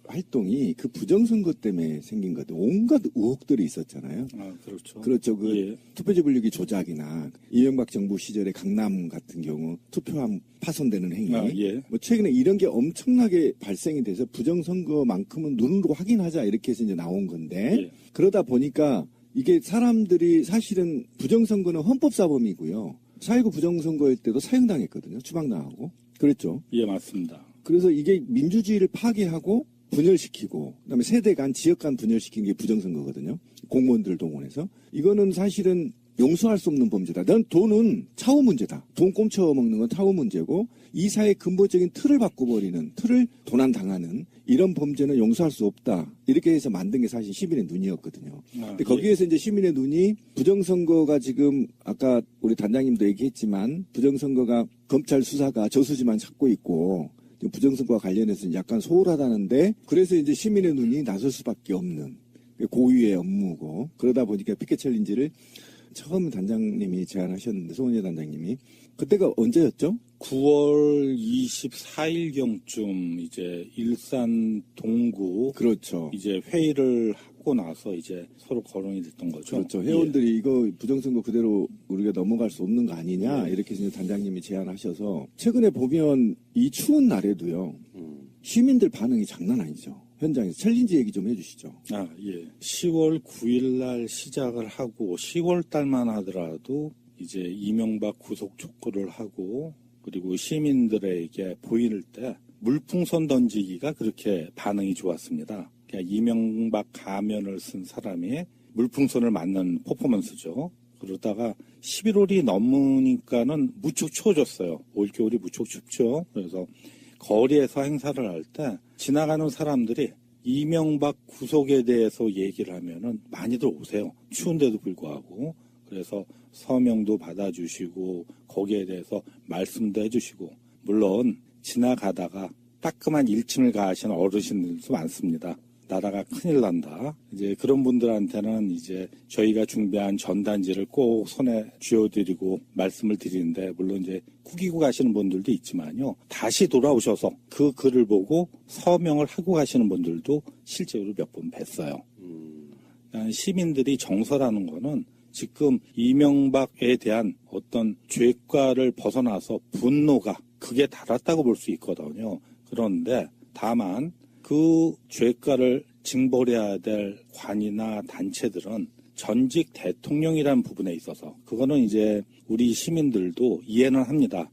활동이 그 부정선거 때문에 생긴 것 같아요. 온갖 의혹들이 있었잖아요. 아, 그렇죠. 그렇죠. 그 예. 투표지 분류기 조작이나 이명박 정부 시절에 강남 같은 경우 투표함 파손되는 행위. 아, 예. 뭐 최근에 이런 게 엄청나게 발생이 돼서 부정선거만큼은 눈으로 확인하자 이렇게 해서 이제 나온 건데 예. 그러다 보니까 이게 사람들이 사실은 부정선거는 헌법사범이고요. 4.19 부정선거일 때도 사형당했거든요. 추방당하고. 그랬죠. 예, 맞습니다. 그래서 이게 민주주의를 파괴하고 분열시키고 그다음에 세대 간 지역 간 분열시키는 게 부정선거거든요. 공무원들 동원해서. 이거는 사실은 용서할 수 없는 범죄다. 난 돈은 차후 문제다. 돈 꼼쳐 먹는 건 차후 문제고 이 사회의 근본적인 틀을 바꿔버리는 틀을 도난당하는 이런 범죄는 용서할 수 없다. 이렇게 해서 만든 게 사실 시민의 눈이었거든요. 근데 거기에서 이제 시민의 눈이 부정선거가 지금 아까 우리 단장님도 얘기했지만 부정선거가 검찰 수사가 저수지만 찾고 있고 부정선거와 관련해서 약간 소홀하다는데 그래서 이제 시민의 눈이 나설 수밖에 없는 고유의 업무고 그러다 보니까 피켓 챌린지를 처음 단장님이 제안하셨는데 송은재 단장님이 그때가 언제였죠? 9월 24일경쯤 이제 일산 동구 그렇죠. 이제 회의를 하고 나서 이제 서로 거론이 됐던 거죠. 그렇죠. 회원들이 이거 부정선거 그대로 우리가 넘어갈 수 없는 거 아니냐 이렇게 해서 단장님이 제안하셔서 최근에 보면 이 추운 날에도요 시민들 반응이 장난 아니죠. 현장에서 챌린지 얘기 좀 해주시죠. 아, 예. 10월 9일 날 시작을 하고 10월 달만 하더라도 이제 이명박 구속 촉구를 하고 그리고 시민들에게 보일 때 물풍선 던지기가 그렇게 반응이 좋았습니다. 그러니까 이명박 가면을 쓴 사람이 물풍선을 맞는 퍼포먼스죠. 그러다가 11월이 넘으니까는 무척 추워졌어요. 올겨울이 무척 춥죠. 그래서 거리에서 행사를 할 때 지나가는 사람들이 이명박 구속에 대해서 얘기를 하면은 많이들 오세요. 추운데도 불구하고. 그래서 서명도 받아주시고 거기에 대해서 말씀도 해주시고 물론 지나가다가 따끔한 일침을 가하시는 어르신들도 많습니다. 나라가 큰일 난다. 이제 그런 분들한테는 이제 저희가 준비한 전단지를 꼭 손에 쥐어드리고 말씀을 드리는데 물론 이제 구기고 가시는 분들도 있지만요. 다시 돌아오셔서 그 글을 보고 서명을 하고 가시는 분들도 실제로 몇 번 뵀어요. 시민들이 정서라는 거는 지금 이명박에 대한 어떤 죄과를 벗어나서 분노가 극에 달았다고 볼 수 있거든요. 그런데 다만 그 죄과를 징벌해야 될 관이나 단체들은 전직 대통령이라는 부분에 있어서 그거는 이제 우리 시민들도 이해는 합니다.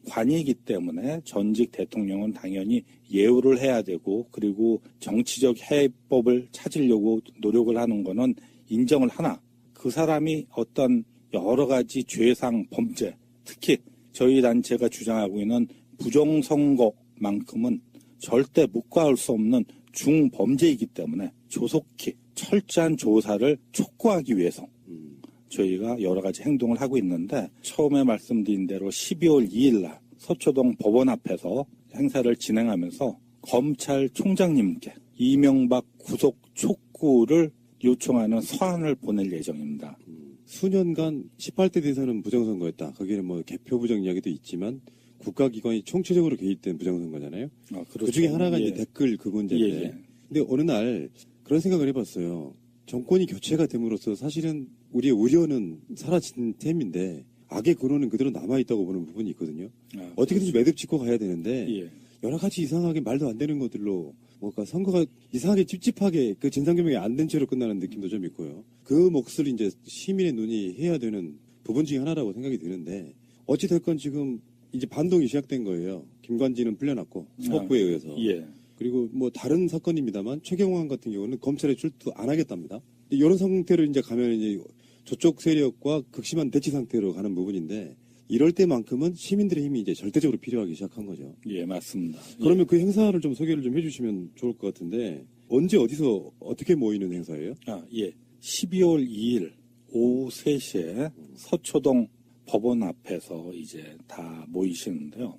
관이기 때문에 전직 대통령은 당연히 예우를 해야 되고 그리고 정치적 해법을 찾으려고 노력을 하는 거는 인정을 하나 그 사람이 어떤 여러 가지 죄상 범죄 특히 저희 단체가 주장하고 있는 부정선거만큼은 절대 묵과할 수 없는 중범죄이기 때문에 조속히 철저한 조사를 촉구하기 위해서 저희가 여러 가지 행동을 하고 있는데 처음에 말씀드린 대로 12월 2일 날 서초동 법원 앞에서 행사를 진행하면서 검찰총장님께 이명박 구속 촉구를 요청하는 서한을 보낼 예정입니다. 수년간 18대 대선은 부정선거였다. 거기는 뭐 개표 부정 이야기도 있지만 국가기관이 총체적으로 개입된 부정선거잖아요. 아, 그렇죠. 그 중에 하나가 예. 이제 댓글 그 문제인데. 예. 근데 어느 날 그런 생각을 해봤어요. 정권이 교체가 됨으로써 사실은 우리의 우려는 사라진 셈인데 악의 근원은 그대로 남아있다고 보는 부분이 있거든요. 아, 어떻게든지 매듭 짓고 가야 되는데 예. 여러 가지 이상하게 말도 안 되는 것들로 뭔가 선거가 이상하게 찝찝하게 그 진상규명이 안 된 채로 끝나는 느낌도 좀 있고요. 그 몫을 이제 시민의 눈이 해야 되는 부분 중에 하나라고 생각이 드는데 어찌됐건 지금 이제 반동이 시작된 거예요. 김관진은 풀려났고 사법부에 의해서. 예. 그리고 뭐 다른 사건입니다만 최경환 같은 경우는 검찰에 출두 안 하겠답니다. 이런 상태로 이제 가면 이제 저쪽 세력과 극심한 대치 상태로 가는 부분인데 이럴 때만큼은 시민들의 힘이 이제 절대적으로 필요하기 시작한 거죠. 예, 맞습니다. 그러면 그 행사를 좀 소개를 좀 해주시면 좋을 것 같은데 언제 어디서 어떻게 모이는 행사예요? 아, 예. 12월 2일 오후 3시에 서초동 법원 앞에서 이제 다 모이시는데요.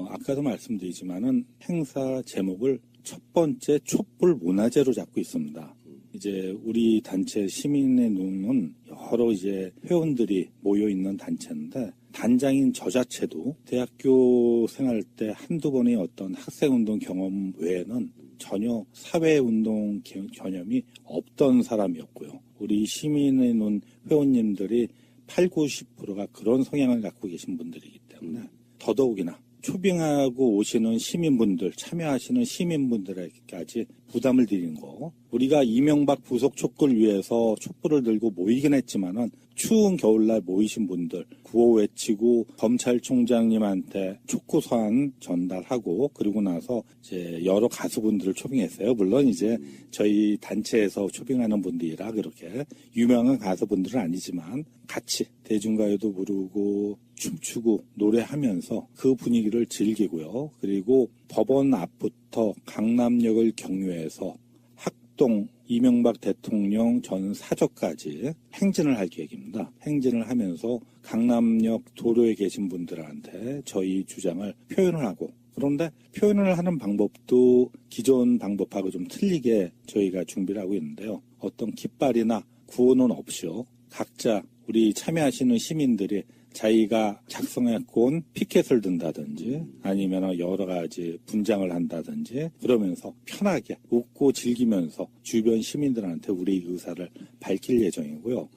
아까도 말씀드리지만은 행사 제목을 첫 번째 촛불 문화제로 잡고 있습니다. 이제 우리 단체 시민의 눈은 여러 이제 회원들이 모여 있는 단체인데 단장인 저 자체도 대학교 생활 때 한두 번의 어떤 학생운동 경험 외에는 전혀 사회운동 개념이 없던 사람이었고요. 우리 시민의 논 회원님들이 8, 90%가 그런 성향을 갖고 계신 분들이기 때문에 더더욱이나 초빙하고 오시는 시민분들, 참여하시는 시민분들에게까지 부담을 드리는 거. 우리가 이명박 부속 촉구를 위해서 촛불을 들고 모이긴 했지만은 추운 겨울날 모이신 분들 구호 외치고 검찰총장님한테 촉구 서한 전달하고 그리고 나서 이제 여러 가수분들을 초빙했어요. 물론 이제 저희 단체에서 초빙하는 분들이라 그렇게 유명한 가수분들은 아니지만 같이 대중가요도 부르고 춤추고 노래하면서 그 분위기를 즐기고요. 그리고 법원 앞부터 강남역을 경유해서 학동 이명박 대통령 전 사저까지 행진을 할 계획입니다. 행진을 하면서 강남역 도로에 계신 분들한테 저희 주장을 표현을 하고 그런데 표현을 하는 방법도 기존 방법하고 좀 틀리게 저희가 준비를 하고 있는데요. 어떤 깃발이나 구호는 없이요. 각자 우리 참여하시는 시민들이 자기가 작성해온 피켓을 든다든지 아니면 여러 가지 분장을 한다든지 그러면서 편하게 웃고 즐기면서 주변 시민들한테 우리 의사를 밝힐 예정이고요.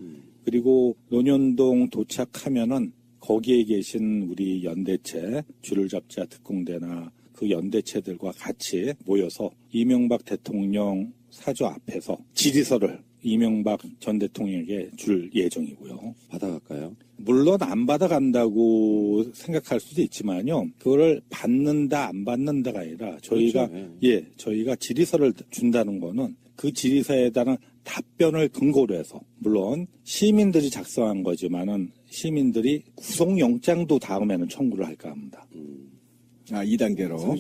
그리고 논현동 도착하면은 거기에 계신 우리 연대체 줄을 잡자 특공대나 그 연대체들과 같이 모여서 이명박 대통령 사저 앞에서 질의서를 이명박 전 대통령에게 줄 예정이고요. 받아갈까요? 물론 안 받아간다고 생각할 수도 있지만요. 그거를 받는다 안 받는다가 아니라 저희가 그렇죠. 저희가 질의서를 준다는 거는 그 질의서에 대한 답변을 근거로 해서 물론 시민들이 작성한 거지만은 시민들이 구속영장도 다음에는 청구를 할까 합니다. 2단계로.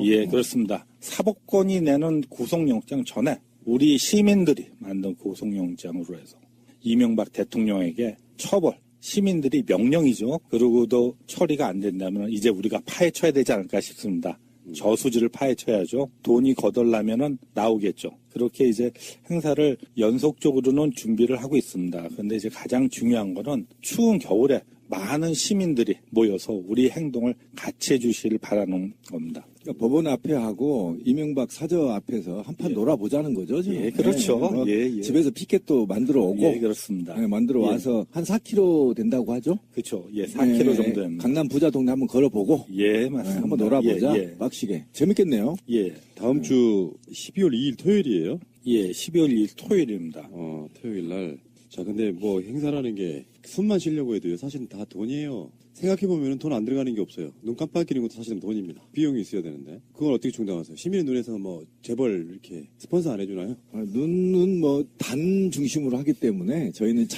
예, 그렇습니다. 사법권이 내는 구속영장 전에 우리 시민들이 만든 구속영장으로 해서 이명박 대통령에게 처벌, 시민들이 명령이죠. 그러고도 처리가 안 된다면 이제 우리가 파헤쳐야 되지 않을까 싶습니다. 저수지를 파헤쳐야죠. 돈이 거덜나면은 나오겠죠. 그렇게 이제 행사를 연속적으로는 준비를 하고 있습니다. 그런데 이제 가장 중요한 거는 추운 겨울에 많은 시민들이 모여서 우리 행동을 같이 해주시길 바라는 겁니다. 그러니까 법원 앞에 하고 이명박 사저 앞에서 한판 놀아보자는 거죠. 지금. 예, 그렇죠. 예. 집에서 피켓도 만들어 오고. 예, 그렇습니다. 만들어 와서 한 4km 된다고 하죠. 그렇죠. 예, 4km 정도 됩니다. 강남 부자 동네 한번 걸어보고. 예, 맞습니다. 한번 놀아보자. 빡시게. 재밌겠네요. 예. 다음 주 12월 2일 토요일이에요? 예, 12월 2일 토요일입니다. 토요일 날. 자, 근데 뭐 행사라는 게 숨만 쉬려고 해도요. 사실은 다 돈이에요. 생각해보면 돈 안 들어가는 게 없어요. 눈 깜빡이는 것도 사실은 돈입니다. 비용이 있어야 되는데. 그걸 어떻게 충당하세요? 시민의 눈에서 뭐 재벌 이렇게 스폰서 안 해주나요? 눈은 뭐 단 중심으로 하기 때문에 저희는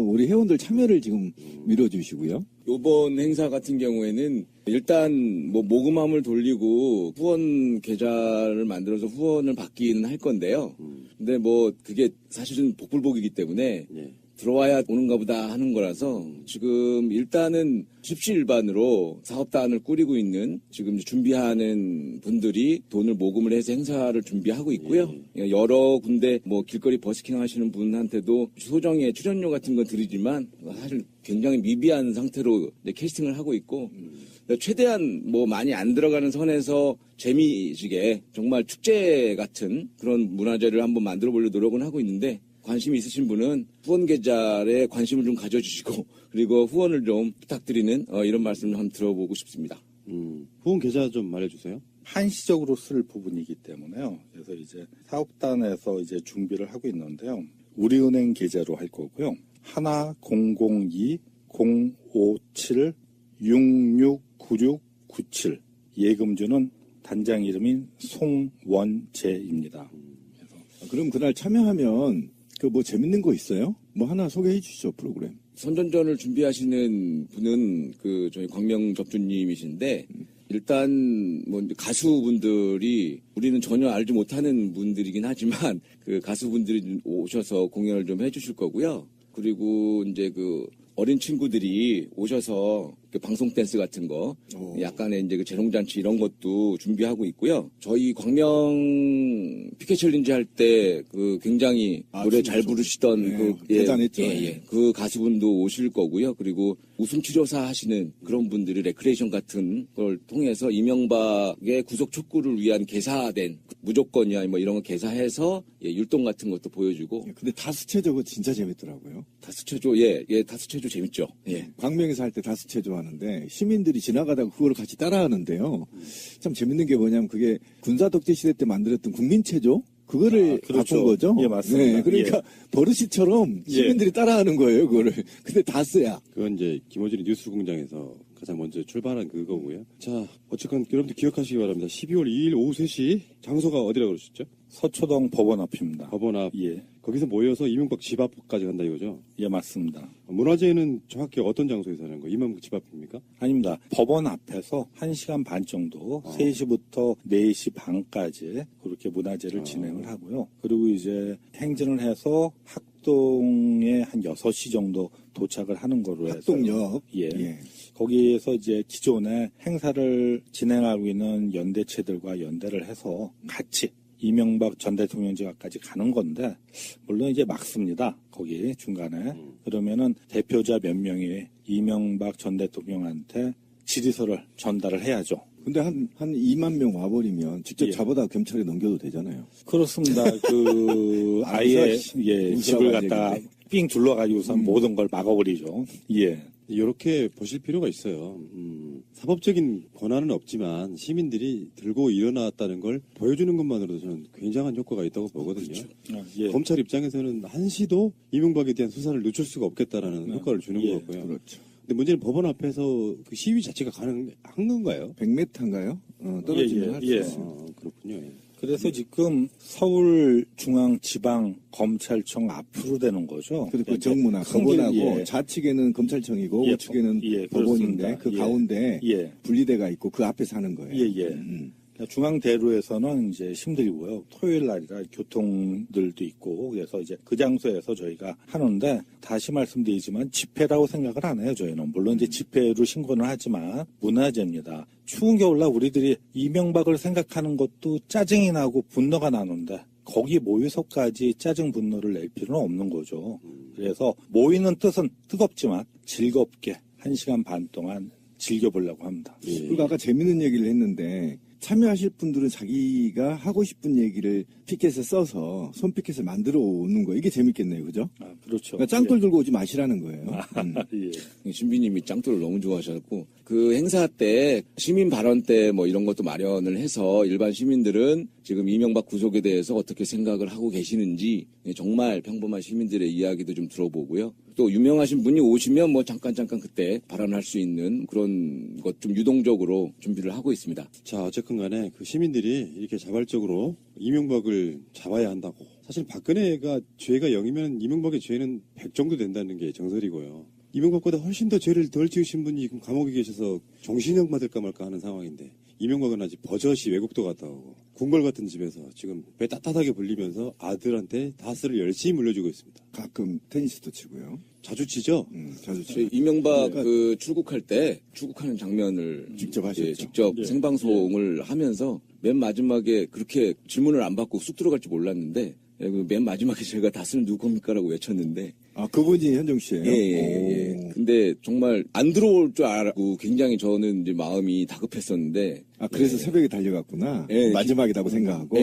우리 회원들 참여를 지금 밀어주시고요. 요번 행사 같은 경우에는 일단 뭐 모금함을 돌리고 후원 계좌를 만들어서 후원을 받기는 할 건데요. 근데 뭐 그게 사실은 복불복이기 때문에 들어와야 오는가 보다 하는 거라서 지금 일단은 십시일반으로 사업단을 꾸리고 있는 지금 준비하는 분들이 돈을 모금을 해서 행사를 준비하고 있고요. 여러 군데 뭐 길거리 버스킹 하시는 분한테도 소정의 출연료 같은 건 드리지만 사실 굉장히 미비한 상태로 캐스팅을 하고 있고 최대한 뭐 많이 안 들어가는 선에서 재미지게 정말 축제 같은 그런 문화제를 한번 만들어 보려고 노력은 하고 있는데 관심이 있으신 분은 후원 계좌에 관심을 좀 가져주시고 그리고 후원을 좀 부탁드리는 이런 말씀을 한번 들어보고 싶습니다. 후원 계좌 좀 말해주세요. 한시적으로 쓸 부분이기 때문에요. 그래서 이제 사업단에서 이제 준비를 하고 있는데요. 우리은행 계좌로 할 거고요. 1002-057-669697 예금주는 단장 이름인 송원재입니다. 그럼 그날 참여하면 그 뭐 재밌는 거 있어요? 뭐 하나 소개해 주시죠, 프로그램. 선전전을 준비하시는 분은 그 저희 광명접주님이신데 일단 뭐 가수분들이 우리는 전혀 알지 못하는 분들이긴 하지만 그 가수분들이 오셔서 공연을 좀 해주실 거고요. 그리고 이제 그 어린 친구들이 오셔서 그 방송 댄스 같은 거, 약간의 이제 그 재롱잔치 이런 것도 준비하고 있고요. 저희 광명 피켓 챌린지 할 때 그 굉장히 노래 잘 부르시던 그 대단했죠. 그 가수분도 오실 거고요. 그리고 웃음 치료사 하시는 그런 분들이 레크레이션 같은 걸 통해서 이명박의 구속 촉구를 위한 개사된 무조건이야 뭐 이런 거 개사해서 율동 같은 것도 보여주고. 근데 다스체조 진짜 재밌더라고요. 다스체조 다스체조 재밌죠. 예. 광명에서 할 때 다스체조 하는데 시민들이 지나가다가 그걸 같이 따라하는데요. 참 재밌는 게 뭐냐면 그게 군사독재 시대 때 만들었던 국민체조 그거를 그렇죠. 바꾼 거죠. 예, 맞습니다. 네, 그러니까 버릇이처럼 시민들이 따라하는 거예요, 그거를. 근데 다스야. 그건 이제 김어준이 뉴스공장에서 가장 먼저 출발한 그거고요. 자, 어쨌건 여러분들 기억하시기 바랍니다. 12월 2일 오후 3시 장소가 어디라고 그러셨죠? 서초동 법원 앞입니다. 법원 앞. 예. 거기서 모여서 이명박 집 앞까지 간다 이거죠? 예, 맞습니다. 문화제는 정확히 어떤 장소에서 하는 거예요? 이명박 집 앞입니까? 아닙니다. 법원 앞에서 1시간 반 정도, 3시부터 4시 반까지 그렇게 문화제를 진행을 하고요. 그리고 이제 행진을 해서 학동에 한 6시 정도 도착을 하는 거로 해서. 학동역. 예. 거기에서 이제 기존에 행사를 진행하고 있는 연대체들과 연대를 해서 같이 이명박 전 대통령 집 앞까지 가는 건데, 물론 이제 막습니다. 거기 중간에. 그러면은 대표자 몇 명이 이명박 전 대통령한테 질의서를 전달을 해야죠. 근데 한 2만 명 와버리면 직접 잡아다 경찰에 넘겨도 되잖아요. 그렇습니다. 아예, 집을 갖다가 삥 둘러가지고서 모든 걸 막아버리죠. 예. 이렇게 보실 필요가 있어요. 사법적인 권한은 없지만 시민들이 들고 일어났다는 걸 보여주는 것만으로도 저는 굉장한 효과가 있다고 보거든요. 예. 검찰 입장에서는 한시도 이명박에 대한 수사를 늦출 수가 없겠다라는 효과를 주는 거고요. 그렇죠. 근데 문제는 법원 앞에서 그 시위 자체가 가능한 건가요? 100m인가요? 떨어지면 할 수 있어요. 그렇군요. 그래서 지금 서울중앙지방검찰청 앞으로 되는 거죠. 그리고 정문 앞, 법원하고 좌측에는 검찰청이고 우측에는 법원인데 그렇습니다. 그 가운데 분리대가 있고 그 앞에 사는 거예요. 중앙대로에서는 이제 힘들고요. 토요일 날이라 교통들도 있고 그래서 이제 그 장소에서 저희가 하는데 다시 말씀드리지만 집회라고 생각을 안 해요. 저희는 물론 이제 집회로 신고는 하지만 문화제입니다. 추운 겨울날 우리들이 이명박을 생각하는 것도 짜증이 나고 분노가 나는데 거기 모여서까지 짜증 분노를 낼 필요는 없는 거죠. 그래서 모이는 뜻은 뜨겁지만 즐겁게 1시간 반 동안 즐겨보려고 합니다. 그리고 아까 재밌는 얘기를 했는데 참여하실 분들은 자기가 하고 싶은 얘기를 피켓에 써서 손피켓을 만들어 오는 거 이게 재밌겠네요, 그죠? 그렇죠. 그러니까 짱돌 들고 오지 마시라는 거예요. 신비님이 짱돌을 너무 좋아하셔갖고 그 행사 때 시민 발언 때 뭐 이런 것도 마련을 해서 일반 시민들은 지금 이명박 구속에 대해서 어떻게 생각을 하고 계시는지 정말 평범한 시민들의 이야기도 좀 들어보고요. 또 유명하신 분이 오시면 뭐 잠깐 그때 발언할 수 있는 그런 것 좀 유동적으로 준비를 하고 있습니다. 자, 어쨌든 간에 그 시민들이 이렇게 자발적으로 이명박을 잡아야 한다고. 사실 박근혜가 죄가 0이면 이명박의 죄는 100 정도 된다는 게 정설이고요. 이명박보다 훨씬 더 죄를 덜 지으신 분이 지금 감옥에 계셔서 정신형 받을까 말까 하는 상황인데 이명박은 아직 버젓이 외국도 갔다 오고 궁궐 같은 집에서 지금 배 따뜻하게 불리면서 아들한테 다스를 열심히 물려주고 있습니다. 가끔 테니스도 치고요. 자주 치죠? 자주 치고. 이명박 그 출국할 때 출국하는 장면을 직접 하셨죠. 직접 생방송을 하면서 맨 마지막에 그렇게 질문을 안 받고 쑥 들어갈지 몰랐는데 맨 마지막에 제가 다스는 누구 겁니까라고 외쳤는데 그분이 현정 씨예요? 예. 근데 정말 안 들어올 줄 알고 굉장히 저는 이제 마음이 다급했었는데 그래서 새벽에 달려갔구나. 마지막이라고 생각하고.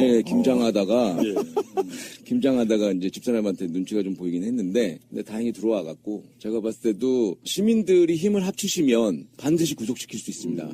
김장하다가 이제 집사람한테 눈치가 좀 보이긴 했는데 근데 다행히 들어와 갖고 제가 봤을 때도 시민들이 힘을 합치시면 반드시 구속시킬 수 있습니다.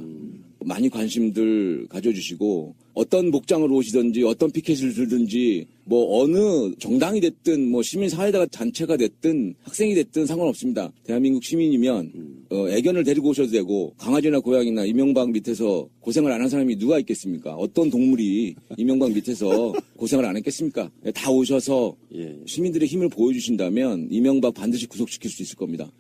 많이 관심들 가져주시고 어떤 복장으로 오시든지 어떤 피켓을 들든지 뭐 어느 정당이 됐든 뭐 시민사회가 단체가 됐든 학생이 됐든 상관없습니다. 대한민국 시민이면 애견을 데리고 오셔도 되고 강아지나 고양이나 이명박 밑에서 고생을 안 한 사람이 누가 있겠습니까? 어떤 동물이 이명박 밑에서 고생을 안 했겠습니까? 다 오셔서 시민들의 힘을 보여주신다면 이명박 반드시 구속시킬 수 있을 겁니다.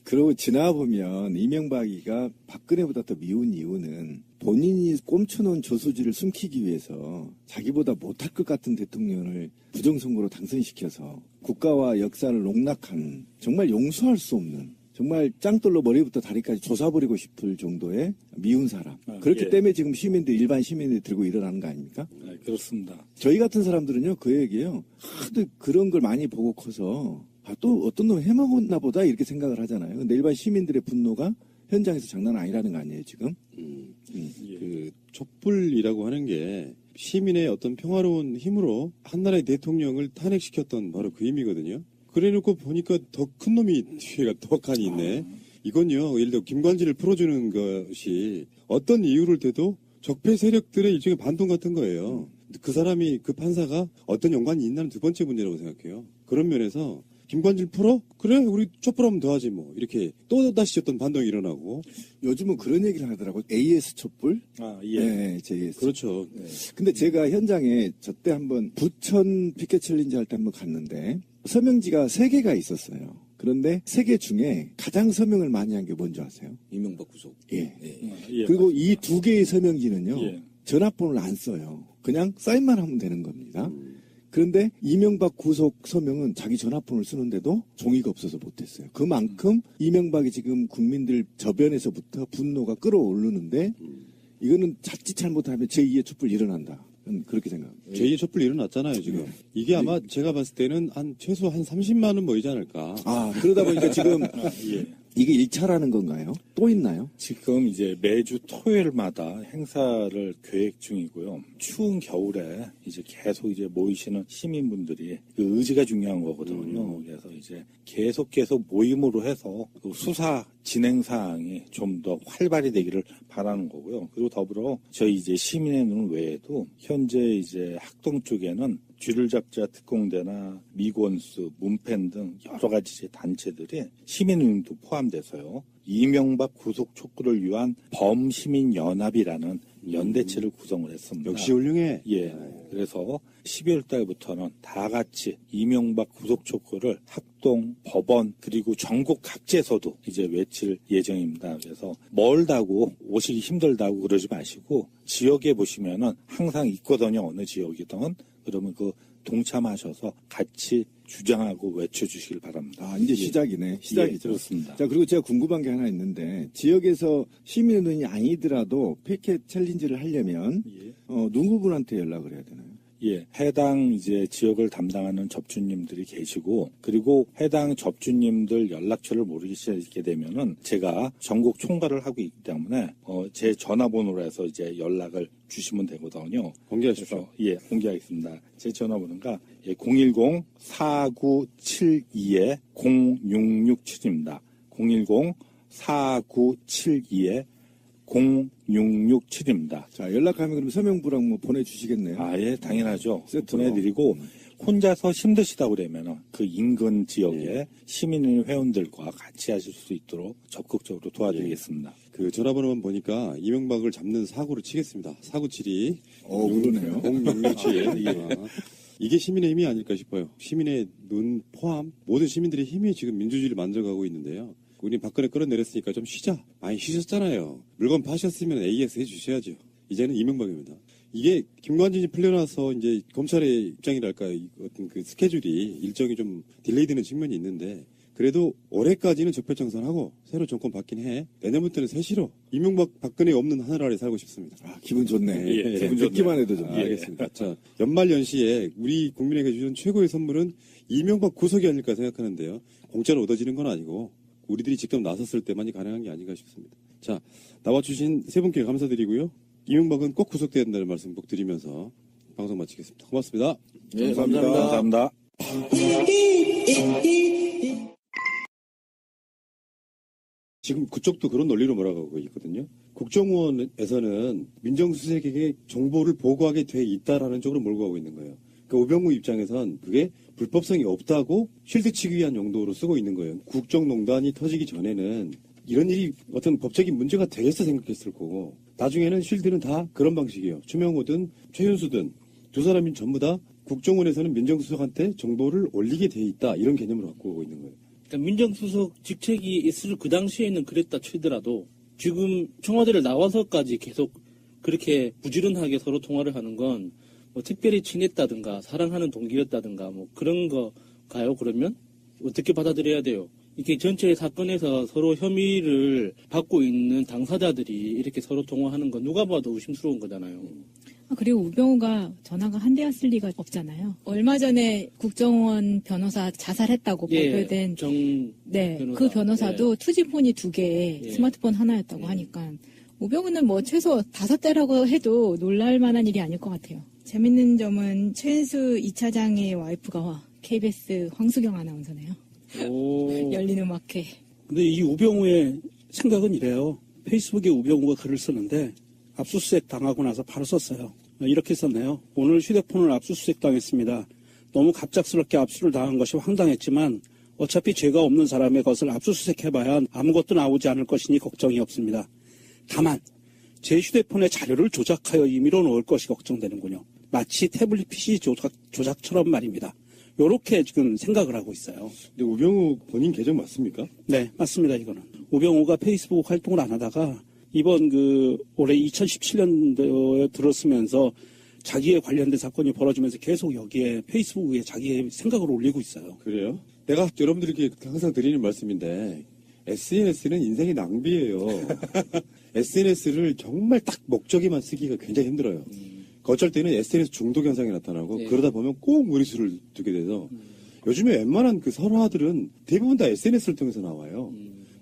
그러고 지나보면 이명박이가 박근혜보다 더 미운 이유는 본인이 꼼쳐놓은 저수지를 숨기기 위해서 자기보다 못할 것 같은 대통령을 부정선거로 당선시켜서 국가와 역사를 농락한 정말 용서할 수 없는 정말 짱돌로 머리부터 다리까지 조사버리고 싶을 정도의 미운 사람. 그렇기 예. 때문에 지금 시민들, 일반 시민들이 들고 일어나는 거 아닙니까? 네, 그렇습니다. 저희 같은 사람들은요, 그 얘기예요. 하도 그런 걸 많이 보고 커서, 또 어떤 놈 해먹었나 보다 이렇게 생각을 하잖아요. 근데 일반 시민들의 분노가 현장에서 장난 아니라는 거 아니에요, 지금? 그 촛불이라고 하는 게 시민의 어떤 평화로운 힘으로 한나라의 대통령을 탄핵시켰던 바로 그 의미거든요. 그래놓고 보니까 더 큰 놈이 뒤에가 떡하니 있네. 이건요, 예를 들어 김관진을 풀어주는 것이 어떤 이유를 대도 적폐 세력들의 일종의 반동 같은 거예요. 그 사람이, 그 판사가 어떤 연관이 있나는 두 번째 문제라고 생각해요. 그런 면에서 김관진 풀어? 그래, 우리 촛불하면 더 하지 뭐. 이렇게 또다시 어떤 반동이 일어나고. 요즘은 그런 얘기를 하더라고요. AS 촛불? 예. 네, JS. 그렇죠. 네. 근데 제가 현장에 저때 한번 부천 피켓 챌린지 할 때 한번 갔는데 서명지가 3개가 있었어요. 그런데 3개 중에 가장 서명을 많이 한 게 뭔지 아세요? 이명박 구속. 예. 예, 그리고 이 2개의 서명지는요. 예. 전화번호를 안 써요. 그냥 사인만 하면 되는 겁니다. 그런데 이명박 구속 서명은 자기 전화번호를 쓰는데도 종이가 없어서 못했어요. 그만큼 이명박이 지금 국민들 저변에서부터 분노가 끌어오르는데 이거는 자칫 잘못하면 제2의 촛불 일어난다. 저는 그렇게 생각합니다. 제2의 촛불 일어났잖아요, 지금. 이게 아마 제가 봤을 때는 최소 한 30만 원 모이지 않을까. 그러다 보니까 지금 예. 이게 1차라는 건가요? 또 있나요? 지금 이제 매주 토요일마다 행사를 계획 중이고요. 추운 겨울에 이제 계속 이제 모이시는 시민분들이 그 의지가 중요한 거거든요. 그래서 이제 계속 모임으로 해서 그 수사 진행 사항이 좀 더 활발히 되기를 바라는 거고요. 그리고 더불어 저희 이제 시민의 눈 외에도 현재 이제 학동 쪽에는 쥐를 잡자 특공대나 미권수, 문펜 등 여러 가지 단체들이 시민운동도 포함돼서요. 이명박 구속 촉구를 위한 범시민연합이라는 연대체를 구성을 했습니다. 역시 훌륭해. 예. 그래서 12월 달부터는 다 같이 이명박 구속 촉구를 학동, 법원, 그리고 전국 각지에서도 이제 외칠 예정입니다. 그래서 멀다고 오시기 힘들다고 그러지 마시고 지역에 보시면은 항상 있거든요. 어느 지역이든. 그러면 그 동참하셔서 같이 주장하고 외쳐주시길 바랍니다. 이제 시작이네. 시작이죠. 예, 그렇습니다. 자, 그리고 제가 궁금한 게 하나 있는데, 지역에서 시민의 눈이 아니더라도 피켓 챌린지를 하려면, 누구분한테 연락을 해야 되나요? 예, 해당 이제 지역을 담당하는 접주님들이 계시고, 그리고 해당 접주님들 연락처를 모르시게 되면은 제가 전국 총괄을 하고 있기 때문에 제 전화번호로 해서 이제 연락을 주시면 되거든요. 공개하십시오. 예, 공개하겠습니다. 제 전화번호가 010-4972-0667입니다. 010-4972-0667입니다. 자, 연락하면 그럼 서명부랑 뭐 보내주시겠네요? 예, 당연하죠. 세트로. 보내드리고, 혼자서 힘드시다 그러면 그 인근 지역의 시민 회원들과 같이 하실 수 있도록 적극적으로 도와드리겠습니다. 그 전화번호만 보니까 이명박을 잡는 사고를 치겠습니다. 4972. 그러네요. 0667. 이게 시민의 힘이 아닐까 싶어요. 시민의 눈 포함 모든 시민들의 힘이 지금 민주주의를 만들어가고 있는데요. 우리 박근혜 끌어내렸으니까 좀 쉬자. 많이 쉬셨잖아요. 물건 파셨으면 AS 해주셔야죠. 이제는 이명박입니다. 이게 김관진이 풀려나서 이제 검찰의 입장이랄까 어떤 그 스케줄이 일정이 좀 딜레이되는 측면이 있는데 그래도 올해까지는 적폐청산하고 새로 정권 받긴 해. 내년부터는 새시로 이명박 박근혜 없는 하늘아래 살고 싶습니다. 기분 좋네. 예, 기분 듣기만 해도 좋네. 알겠습니다. 자, 연말 연시에 우리 국민에게 주는 최고의 선물은 이명박 구속이 아닐까 생각하는데요. 공짜로 얻어지는 건 아니고 우리들이 직접 나섰을 때만이 가능한 게 아닌가 싶습니다. 자, 나와주신 세 분께 감사드리고요. 이명박은 꼭 구속돼야 된다는 말씀 꼭 드리면서 방송 마치겠습니다. 고맙습니다. 네, 감사합니다. 지금 그쪽도 그런 논리로 몰아가고 있거든요. 국정원에서는 민정수석에게 정보를 보고하게 돼 있다라는 쪽으로 몰고 가고 있는 거예요. 그러니까 우병우 입장에선 그게 불법성이 없다고 쉴드 치기 위한 용도로 쓰고 있는 거예요. 국정농단이 터지기 전에는 이런 일이 어떤 법적인 문제가 되겠어 생각했을 거고 나중에는 쉴드는 다 그런 방식이에요. 추명호든 최윤수든 두 사람이 전부 다 국정원에서는 민정수석한테 정보를 올리게 돼 있다 이런 개념으로 갖고 오고 있는 거예요. 그러니까 민정수석 직책이 있을 그 당시에는 그랬다 치더라도 지금 청와대를 나와서까지 계속 그렇게 부지런하게 서로 통화를 하는 건 뭐 특별히 친했다든가 사랑하는 동기였다든가 뭐 그런 거가요? 그러면 어떻게 받아들여야 돼요? 이게 전체 사건에서 서로 혐의를 받고 있는 당사자들이 이렇게 서로 통화하는 건 누가 봐도 의심스러운 거잖아요. 그리고 우병우가 전화가 한 대였을 리가 없잖아요. 얼마 전에 국정원 변호사 자살했다고 발표된 변호사. 그 변호사도 투지폰이 2개, 스마트폰 하나였다고 하니까 우병우는 뭐 최소 5대라고 해도 놀랄 만한 일이 아닐 것 같아요. 재밌는 점은 최은수 2차장의 와이프가 KBS 황수경 아나운서네요. 열린 음악회. 근데 이 우병우의 생각은 이래요. 페이스북에 우병우가 글을 쓰는데 압수수색 당하고 나서 바로 썼어요. 이렇게 썼네요. 오늘 휴대폰을 압수수색 당했습니다. 너무 갑작스럽게 압수를 당한 것이 황당했지만 어차피 죄가 없는 사람의 것을 압수수색해봐야 아무것도 나오지 않을 것이니 걱정이 없습니다. 다만 제 휴대폰에 자료를 조작하여 임의로 넣을 것이 걱정되는군요. 마치 태블릿 PC 조작처럼 말입니다. 요렇게 지금 생각을 하고 있어요. 근데 우병우 본인 계정 맞습니까? 네, 맞습니다. 이거는 우병우가 페이스북 활동을 안 하다가 이번 올해 2017년도에 들었으면서 자기에 관련된 사건이 벌어지면서 계속 여기에 페이스북 위에 자기의 생각을 올리고 있어요. 그래요? 내가 여러분들에게 항상 드리는 말씀인데 SNS는 인생의 낭비예요. SNS를 정말 딱 목적에만 쓰기가 굉장히 힘들어요. 어쩔 때는 SNS 중독 현상이 나타나고 그러다 보면 꼭 무리수를 두게 돼서 요즘에 웬만한 그 설화들은 대부분 다 SNS를 통해서 나와요.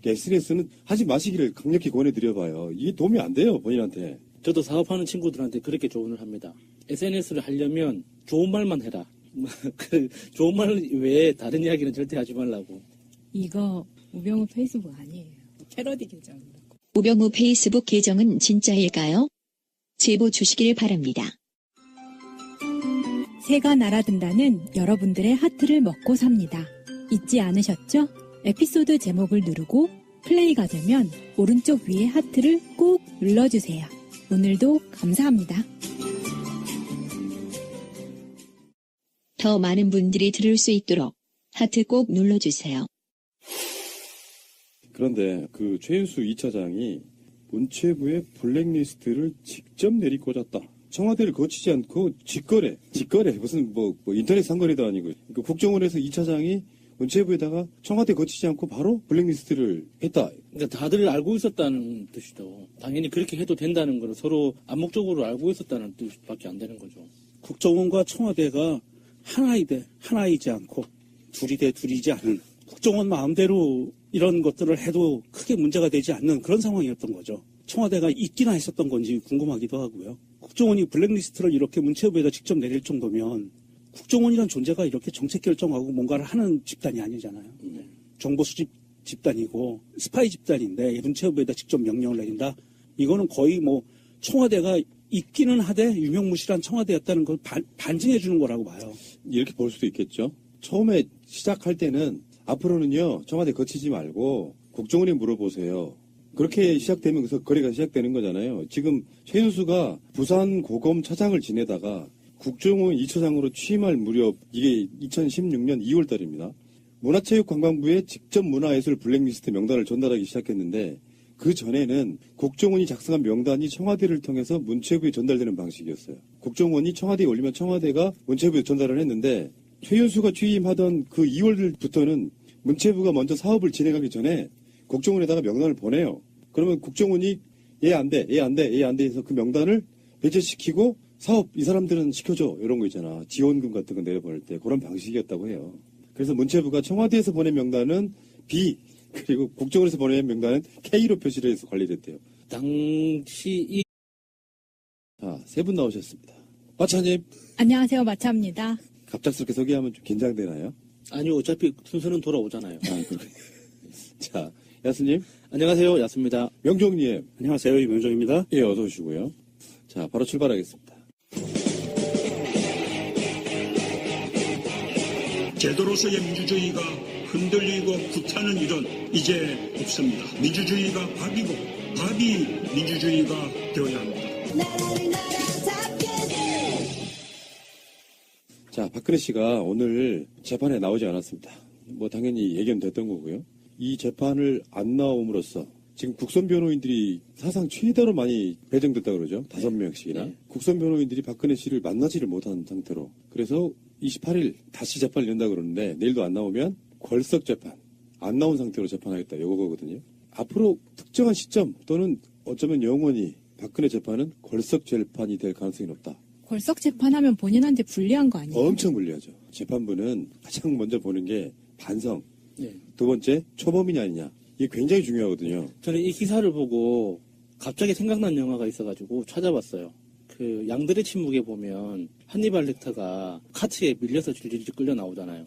SNS는 하지 마시기를 강력히 권해드려봐요. 이게 도움이 안 돼요, 본인한테. 저도 사업하는 친구들한테 그렇게 조언을 합니다. SNS를 하려면 좋은 말만 해라. 좋은 말 외에 다른 이야기는 절대 하지 말라고. 이거 우병우 페이스북 아니에요. 패러디 계정. 우병우 페이스북 계정은 진짜일까요? 제보 주시길 바랍니다. 새가 날아든다는 여러분들의 하트를 먹고 삽니다. 잊지 않으셨죠? 에피소드 제목을 누르고 플레이가 되면 오른쪽 위에 하트를 꼭 눌러주세요. 오늘도 감사합니다. 더 많은 분들이 들을 수 있도록 하트 꼭 눌러주세요. 그런데 그 최윤수 2차장이 문체부의 블랙리스트를 직접 내리꽂았다. 청와대를 거치지 않고 직거래 무슨 뭐 인터넷 상거래도 아니고 그러니까 국정원에서 2차장이 문체부에다가 청와대 거치지 않고 바로 블랙리스트를 했다. 그러니까 다들 알고 있었다는 뜻이죠. 당연히 그렇게 해도 된다는 건 서로 암묵적으로 알고 있었다는 뜻밖에 안 되는 거죠. 국정원과 청와대가 하나이지 않고 둘이 돼 둘이지 않은 국정원 마음대로 이런 것들을 해도 크게 문제가 되지 않는 그런 상황이었던 거죠. 청와대가 있기나 했었던 건지 궁금하기도 하고요. 국정원이 블랙리스트를 이렇게 문체부에다 직접 내릴 정도면 국정원이란 존재가 이렇게 정책 결정하고 뭔가를 하는 집단이 아니잖아요. 정보 수집 집단이고 스파이 집단인데 문체부에다 직접 명령을 내린다? 이거는 거의 뭐 청와대가 있기는 하되 유명무실한 청와대였다는 걸 반증해 주는 거라고 봐요. 이렇게 볼 수도 있겠죠. 처음에 시작할 때는 앞으로는요 청와대 거치지 말고 국정원에 물어보세요. 그렇게 시작되면서 거래가 시작되는 거잖아요. 지금 최윤수가 부산 고검 차장을 지내다가 국정원 2차장으로 취임할 무렵 이게 2016년 2월 달입니다. 문화체육관광부에 직접 문화예술 블랙리스트 명단을 전달하기 시작했는데 그 전에는 국정원이 작성한 명단이 청와대를 통해서 문체부에 전달되는 방식이었어요. 국정원이 청와대에 올리면 청와대가 문체부에 전달을 했는데 최윤수가 취임하던 그 2월부터는 문체부가 먼저 사업을 진행하기 전에 국정원에다가 명단을 보내요. 그러면 국정원이 얘 안 돼 해서 그 명단을 배제시키고 사업 이 사람들은 시켜줘 이런 거 있잖아. 지원금 같은 거 내려보낼 때 그런 방식이었다고 해요. 그래서 문체부가 청와대에서 보낸 명단은 B 그리고 국정원에서 보낸 명단은 K로 표시를 해서 관리됐대요. 당시 자, 세 분 나오셨습니다. 마차님. 안녕하세요. 마차입니다. 갑작스럽게 소개하면 좀 긴장되나요? 아니요. 어차피 순서는 돌아오잖아요. 자, 야스님. 안녕하세요. 야스입니다. 명종님. 안녕하세요. 이명종입니다. 예, 어서 오시고요. 자, 바로 출발하겠습니다. 제도로서의 민주주의가 흔들리고 구타는 일은 이제 없습니다. 민주주의가 밥이고 밥이 민주주의가 되어야 합니다. 자, 박근혜 씨가 오늘 재판에 나오지 않았습니다. 뭐 당연히 예견됐던 거고요. 이 재판을 안 나옴으로써 지금 국선 변호인들이 사상 최대로 많이 배정됐다고 그러죠. 5명씩이나. 네. 국선 변호인들이 박근혜 씨를 만나지를 못한 상태로. 그래서 28일 다시 재판을 연다고 그러는데 내일도 안 나오면 궐석 재판. 안 나온 상태로 재판하겠다 이거거든요. 앞으로 특정한 시점 또는 어쩌면 영원히 박근혜 재판은 걸석 재판이 될 가능성이 높다. 걸석 재판하면 본인한테 불리한 거 아니에요? 엄청 불리하죠. 재판부는 가장 먼저 보는 게 반성. 네. 두 번째 초범이냐 아니냐. 이게 굉장히 중요하거든요. 저는 이 기사를 보고 갑자기 생각난 영화가 있어가지고 찾아봤어요. 그 양들의 침묵에 보면 한니발 렉터가 카트에 밀려서 줄줄이 끌려 나오잖아요.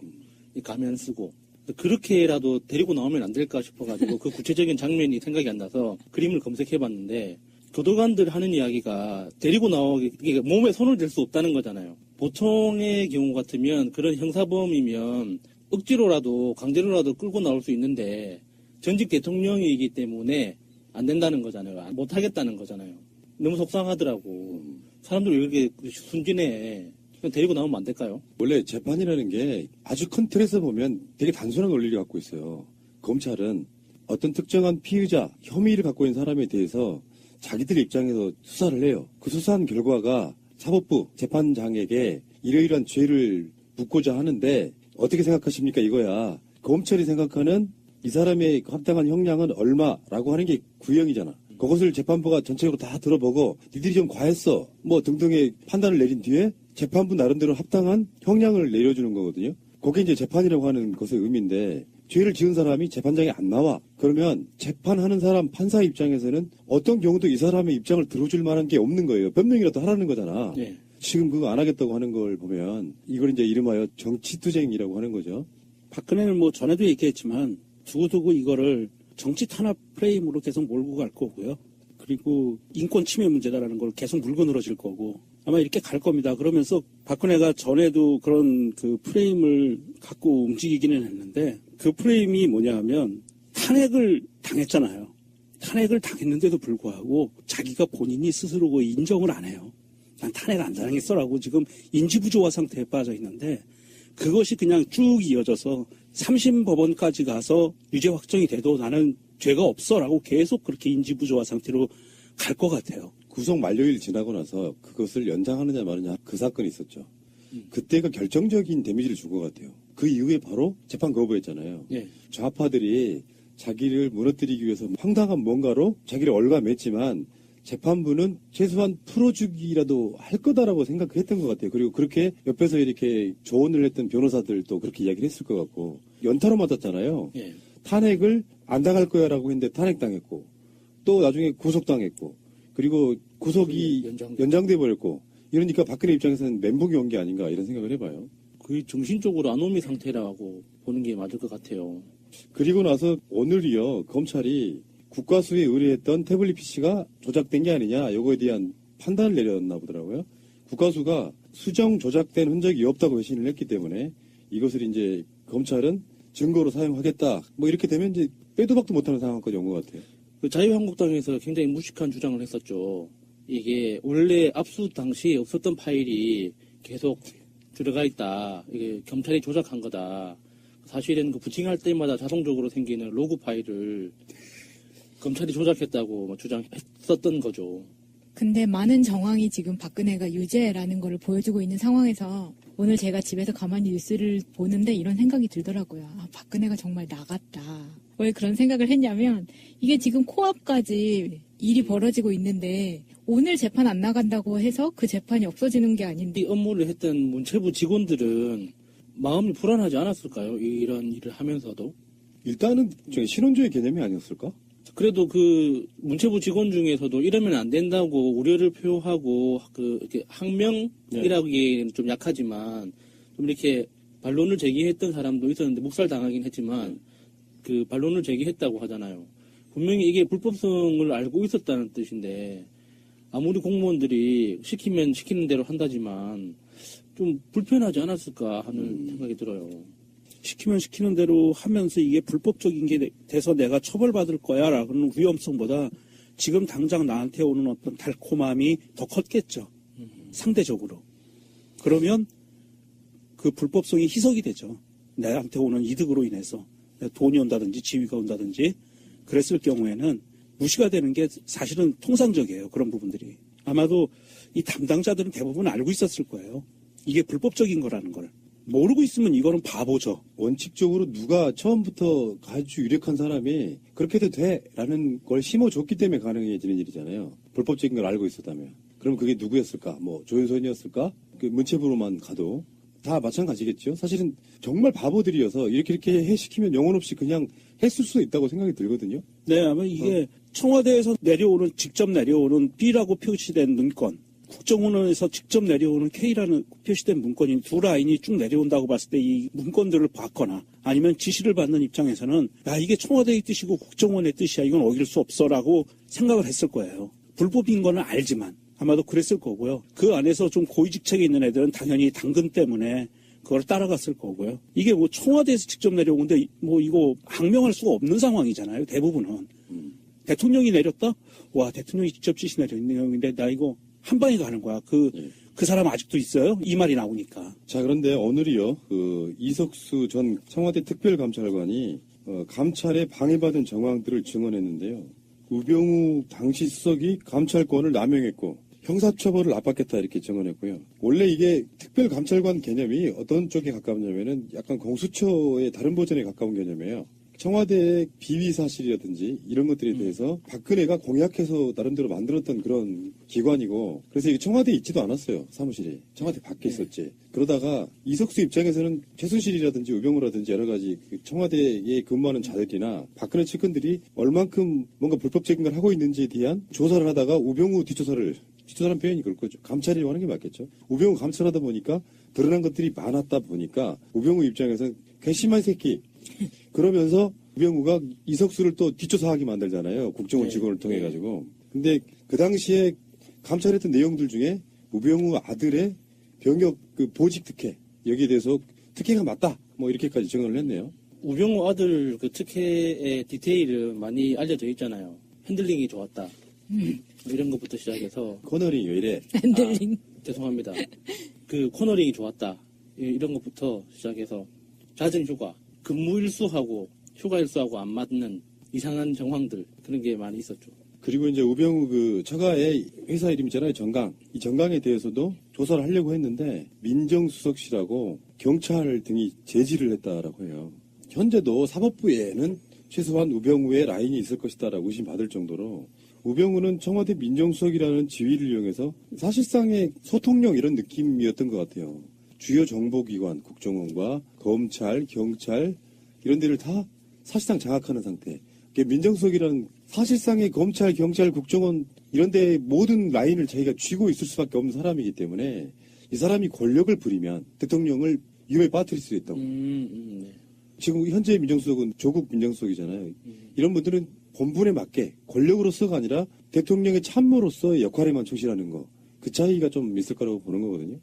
이 가면 쓰고. 그렇게라도 데리고 나오면 안 될까 싶어가지고 그 구체적인 장면이 생각이 안 나서 그림을 검색해봤는데 교도관들 하는 이야기가 데리고 나오기, 이게 몸에 손을 댈 수 없다는 거잖아요. 보통의 경우 같으면 그런 형사범이면 억지로라도 강제로라도 끌고 나올 수 있는데 전직 대통령이기 때문에 안 된다는 거잖아요. 못 하겠다는 거잖아요. 너무 속상하더라고. 사람들이 왜 이렇게 순진해. 그냥 데리고 나오면 안 될까요? 원래 재판이라는 게 아주 큰 틀에서 보면 되게 단순한 원리를 갖고 있어요. 검찰은 어떤 특정한 피의자, 혐의를 갖고 있는 사람에 대해서 자기들 입장에서 수사를 해요. 그 수사한 결과가 사법부, 재판장에게 이러이러한 죄를 묻고자 하는데 어떻게 생각하십니까 이거야. 검찰이 생각하는 이 사람의 합당한 형량은 얼마라고 하는 게 구형이잖아. 그것을 재판부가 전체적으로 다 들어보고 니들이 좀 과했어 뭐 등등의 판단을 내린 뒤에 재판부 나름대로 합당한 형량을 내려주는 거거든요. 그게 이제 재판이라고 하는 것의 의미인데 죄를 지은 사람이 재판장에 안 나와. 그러면 재판하는 사람 판사 입장에서는 어떤 경우도 이 사람의 입장을 들어줄 만한 게 없는 거예요. 변명이라도 하라는 거잖아. 네. 지금 그거 안 하겠다고 하는 걸 보면 이걸 이제 이름하여 정치투쟁이라고 하는 거죠. 박근혜는 뭐 전에도 얘기했지만 두고두고 이거를 정치 탄압 프레임으로 계속 몰고 갈 거고요. 그리고 인권 침해 문제다라는 걸 계속 물고 늘어질 거고 아마 이렇게 갈 겁니다. 그러면서 박근혜가 전에도 그런 그 프레임을 갖고 움직이기는 했는데 그 프레임이 뭐냐 하면 탄핵을 당했잖아요. 탄핵을 당했는데도 불구하고 자기가 본인이 스스로 인정을 안 해요. 난 탄핵 안 당했어라고 지금 인지부조화 상태에 빠져 있는데 그것이 그냥 쭉 이어져서 3심 법원까지 가서 유죄 확정이 돼도 나는 죄가 없어라고 계속 그렇게 인지부조화 상태로 갈 것 같아요. 구속 만료일 지나고 나서 그것을 연장하느냐 마느냐 그 사건이 있었죠. 그때가 결정적인 데미지를 준 것 같아요. 그 이후에 바로 재판 거부했잖아요. 네. 좌파들이 자기를 무너뜨리기 위해서 황당한 뭔가로 자기를 얽어맸지만 재판부는 최소한 풀어주기라도 할 거다라고 생각했던 것 같아요. 그리고 그렇게 옆에서 이렇게 조언을 했던 변호사들도 그렇게 이야기를 했을 것 같고 연타로 맞았잖아요. 예. 탄핵을 안 당할 거야라고 했는데 탄핵당했고 또 나중에 구속당했고 그리고 구속이 연장돼 버렸고 이러니까 박근혜 입장에서는 멘붕이 온 게 아닌가 이런 생각을 해봐요. 거의 정신적으로 아노미 상태라고 보는 게 맞을 것 같아요. 그리고 나서 오늘이요 검찰이 국과수에 의뢰했던 태블릿 PC가 조작된 게 아니냐 요거에 대한 판단을 내렸나 보더라고요. 국과수가 수정 조작된 흔적이 없다고 회신을 했기 때문에 이것을 이제 검찰은 증거로 사용하겠다 뭐 이렇게 되면 이제 빼도 박도 못하는 상황까지 온 것 같아요. 그 자유한국당에서 굉장히 무식한 주장을 했었죠. 이게 원래 압수 당시에 없었던 파일이 계속 들어가 있다. 이게 검찰이 조작한 거다. 사실은 그 부팅할 때마다 자동적으로 생기는 로그 파일을 검찰이 조작했다고 주장했었던 거죠. 근데 많은 정황이 지금 박근혜가 유죄라는 걸 보여주고 있는 상황에서 오늘 제가 집에서 가만히 뉴스를 보는데 이런 생각이 들더라고요. 아, 박근혜가 정말 나갔다. 왜 그런 생각을 했냐면 이게 지금 코앞까지 일이 벌어지고 있는데 오늘 재판 안 나간다고 해서 그 재판이 없어지는 게 아닌데 이 업무를 했던 문체부 직원들은 마음이 불안하지 않았을까요? 이런 일을 하면서도? 일단은 신원조의 개념이 아니었을까? 그래도 그 문체부 직원 중에서도 이러면 안 된다고 우려를 표하고 그 이렇게 항명이라기에는 좀 약하지만 좀 이렇게 반론을 제기했던 사람도 있었는데 묵살당하긴 했지만 그 반론을 제기했다고 하잖아요. 분명히 이게 불법성을 알고 있었다는 뜻인데 아무리 공무원들이 시키면 시키는 대로 한다지만 좀 불편하지 않았을까 하는 생각이 들어요. 시키면 시키는 대로 하면서 이게 불법적인 게 돼서 내가 처벌받을 거야 라는 위험성보다 지금 당장 나한테 오는 어떤 달콤함이 더 컸겠죠. 상대적으로. 그러면 그 불법성이 희석이 되죠. 나한테 오는 이득으로 인해서 돈이 온다든지 지위가 온다든지 그랬을 경우에는 무시가 되는 게 사실은 통상적이에요. 그런 부분들이. 아마도 이 담당자들은 대부분 알고 있었을 거예요. 이게 불법적인 거라는 걸. 모르고 있으면 이거는 바보죠. 원칙적으로 누가 처음부터 아주 유력한 사람이 그렇게 해도 돼라는 걸 심어줬기 때문에 가능해지는 일이잖아요. 불법적인 걸 알고 있었다면. 그럼 그게 누구였을까? 뭐 조윤선이었을까? 그 문체부로만 가도 다 마찬가지겠죠. 사실은 정말 바보들이어서 이렇게 해시키면 영혼 없이 그냥 했을 수도 있다고 생각이 들거든요. 네, 아마 이게 청와대에서 직접 내려오는 B라고 표시된 문건, 국정원에서 직접 내려오는 K라는 표시된 문건이 두 라인이 쭉 내려온다고 봤을 때 이 문건들을 봤거나 아니면 지시를 받는 입장에서는 야, 이게 청와대의 뜻이고 국정원의 뜻이야. 이건 어길 수 없어라고 생각을 했을 거예요. 불법인 거는 알지만 아마도 그랬을 거고요. 그 안에서 좀 고위직책에 있는 애들은 당연히 당근 때문에 그걸 따라갔을 거고요. 이게 뭐 청와대에서 직접 내려온 건데 뭐 이거 항명할 수가 없는 상황이잖아요. 대부분은. 대통령이 내렸다? 와, 대통령이 직접 지시 내렸는데 나 이거 한 방에 가는 거야. 그 사람 아직도 있어요? 이 말이 나오니까. 자, 그런데 오늘이요. 이석수 전 청와대 특별감찰관이 감찰에 방해받은 정황들을 증언했는데요. 우병우 당시 수석이 감찰권을 남용했고 형사처벌을 압박했다 이렇게 증언했고요. 원래 이게 특별감찰관 개념이 어떤 쪽에 가까우냐면은 약간 공수처의 다른 버전에 가까운 개념이에요. 청와대의 비위 사실이라든지 이런 것들에 대해서 박근혜가 공약해서 나름대로 만들었던 그런 기관이고, 그래서 이게 청와대에 있지도 않았어요. 사무실이 청와대 밖에 있었지. 그러다가 이석수 입장에서는 최순실이라든지 우병우라든지 여러 가지 그 청와대에 근무하는 자들이나 박근혜 측근들이 얼만큼 뭔가 불법적인 걸 하고 있는지에 대한 조사를 하다가 우병우 뒷조사라는 표현이 그럴 거죠. 감찰이라고 하는 게 맞겠죠. 우병우 감찰하다 보니까 드러난 것들이 많았다 보니까 우병우 입장에서는 괘씸한 새끼 그러면서 우병우가 이석수를 또 뒷조사하게 만들잖아요. 국정원 직원을 통해 가지고. 근데 그 당시에 감찰했던 내용들 중에 우병우 아들의 병역 그 보직 특혜 여기에 대해서 특혜가 맞다 뭐 이렇게까지 증언을 했네요. 우병우 아들 그 특혜의 디테일은 많이 알려져 있잖아요. 핸들링이 좋았다. 이런 것부터 시작해서 코너링이 왜 이래? 핸들링. 죄송합니다. 그 코너링이 좋았다. 이런 것부터 시작해서 잦은 휴가, 근무 일수하고 휴가 일수하고 안 맞는 이상한 정황들 그런 게 많이 있었죠. 그리고 이제 우병우 그 처가의 회사 이름 있잖아요. 정강. 이 정강에 대해서도 조사를 하려고 했는데 민정수석실하고 경찰 등이 제지를 했다라고 해요. 현재도 사법부에는 최소한 우병우의 라인이 있을 것이다라고 의심받을 정도로 우병우는 청와대 민정수석이라는 지위를 이용해서 사실상의 소통령 이런 느낌이었던 것 같아요. 주요 정보기관, 국정원과 검찰, 경찰 이런 데를 다 사실상 장악하는 상태. 민정수석이라는 사실상의 검찰, 경찰, 국정원 이런 데 모든 라인을 자기가 쥐고 있을 수밖에 없는 사람이기 때문에 이 사람이 권력을 부리면 대통령을 위험에 빠뜨릴 수 있다고. 네. 지금 현재 민정수석은 조국 민정수석이잖아요. 이런 분들은 본분에 맞게 권력으로서가 아니라 대통령의 참모로서의 역할에만 충실하는 거. 그 차이가 좀 있을 거라고 보는 거거든요.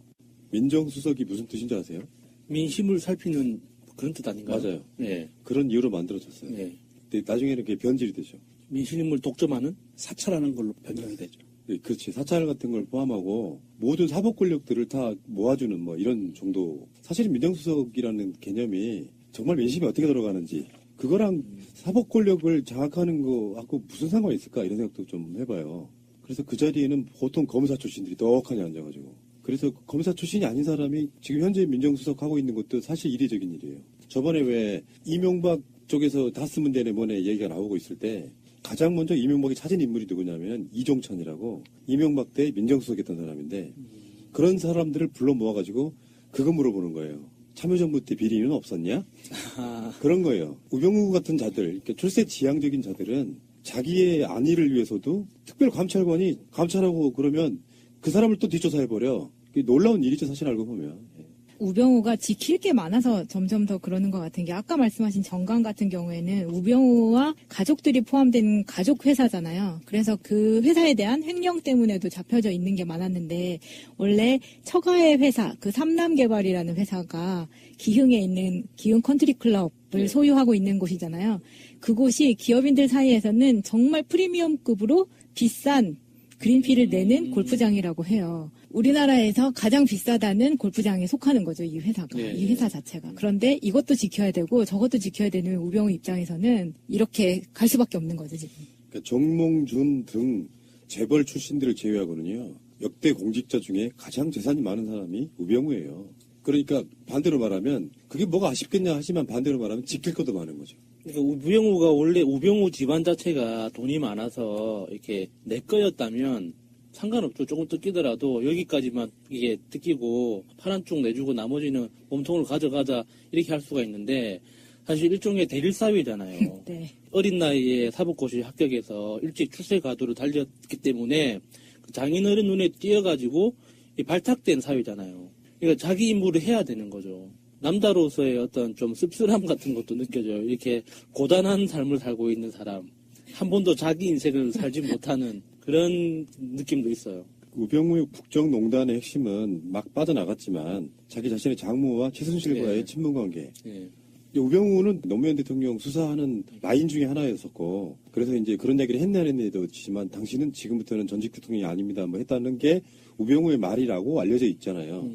민정수석이 무슨 뜻인지 아세요? 민심을 살피는 그런 뜻 아닌가요? 맞아요. 네. 그런 이유로 만들어졌어요. 네. 근데 나중에는 그게 변질이 되죠. 민심을 독점하는 사찰하는 걸로 변경이 되죠. 네, 그렇지. 사찰 같은 걸 포함하고 모든 사법 권력들을 다 모아주는 뭐 이런 정도. 사실은 민정수석이라는 개념이 정말 민심이 어떻게 돌아가는지 그거랑 사법 권력을 장악하는 거하고 무슨 상관이 있을까 이런 생각도 좀 해봐요. 그래서 그 자리에는 보통 검사 출신들이 떡하니 앉아가지고 그래서 검사 출신이 아닌 사람이 지금 현재 민정수석 하고 있는 것도 사실 이례적인 일이에요. 저번에 왜 이명박 쪽에서 다스문 대네 뭐네 얘기가 나오고 있을 때 가장 먼저 이명박이 찾은 인물이 누구냐면 이종찬이라고 이명박 때 민정수석했던 사람인데 그런 사람들을 불러 모아가지고 그거 물어보는 거예요. 참여정부 때 비리는 없었냐? 그런 거예요. 우병우 같은 자들, 그러니까 출세 지향적인 자들은 자기의 안위를 위해서도 특별감찰관이 감찰하고 그러면 그 사람을 또 뒷조사해버려. 놀라운 일이죠, 사실 알고 보면. 우병우가 지킬 게 많아서 점점 더 그러는 것 같은 게 아까 말씀하신 정강 같은 경우에는 우병우와 가족들이 포함된 가족 회사잖아요. 그래서 그 회사에 대한 횡령 때문에도 잡혀져 있는 게 많았는데 원래 처가의 회사, 그 삼남개발이라는 회사가 기흥에 있는 기흥 컨트리 클럽을 소유하고 있는 곳이잖아요. 그곳이 기업인들 사이에서는 정말 프리미엄급으로 비싼 그린피를 내는 골프장이라고 해요. 우리나라에서 가장 비싸다는 골프장에 속하는 거죠, 이 회사가. 네. 이 회사 자체가. 그런데 이것도 지켜야 되고 저것도 지켜야 되는 우병우 입장에서는 이렇게 갈 수밖에 없는 거죠, 지금. 그러니까 정몽준 등 재벌 출신들을 제외하고는요. 역대 공직자 중에 가장 재산이 많은 사람이 우병우예요. 그러니까 반대로 말하면 그게 뭐가 아쉽겠냐 하지만 반대로 말하면 지킬 것도 많은 거죠. 그러니까 우병우가 원래 우병우 집안 자체가 돈이 많아서 이렇게 내 거였다면 상관없죠. 조금 뜯기더라도 여기까지만 이게 뜯기고 팔 한쪽 내주고 나머지는 몸통을 가져가자 이렇게 할 수가 있는데 사실 일종의 대릴 사회잖아요. 네. 어린 나이에 사법고시 합격해서 일찍 출세 가도를 달렸기 때문에 그 장인어른 눈에 띄어가지고 발탁된 사회잖아요. 그러니까 자기 임무를 해야 되는 거죠. 남자로서의 어떤 좀 씁쓸함 같은 것도 느껴져요. 이렇게 고단한 삶을 살고 있는 사람, 한 번도 자기 인생을 살지 못하는 그런 느낌도 있어요. 우병우의 국정농단의 핵심은 막 빠져나갔지만 자기 자신의 장모와 최순실과의 네. 친분 관계. 예. 우병우는 노무현 대통령 수사하는 라인 중에 하나였었고 그래서 이제 그런 얘기를 했네 안 했네도 지만 당신은 지금부터는 전직 대통령이 아닙니다. 뭐 했다는 게 우병우의 말이라고 알려져 있잖아요.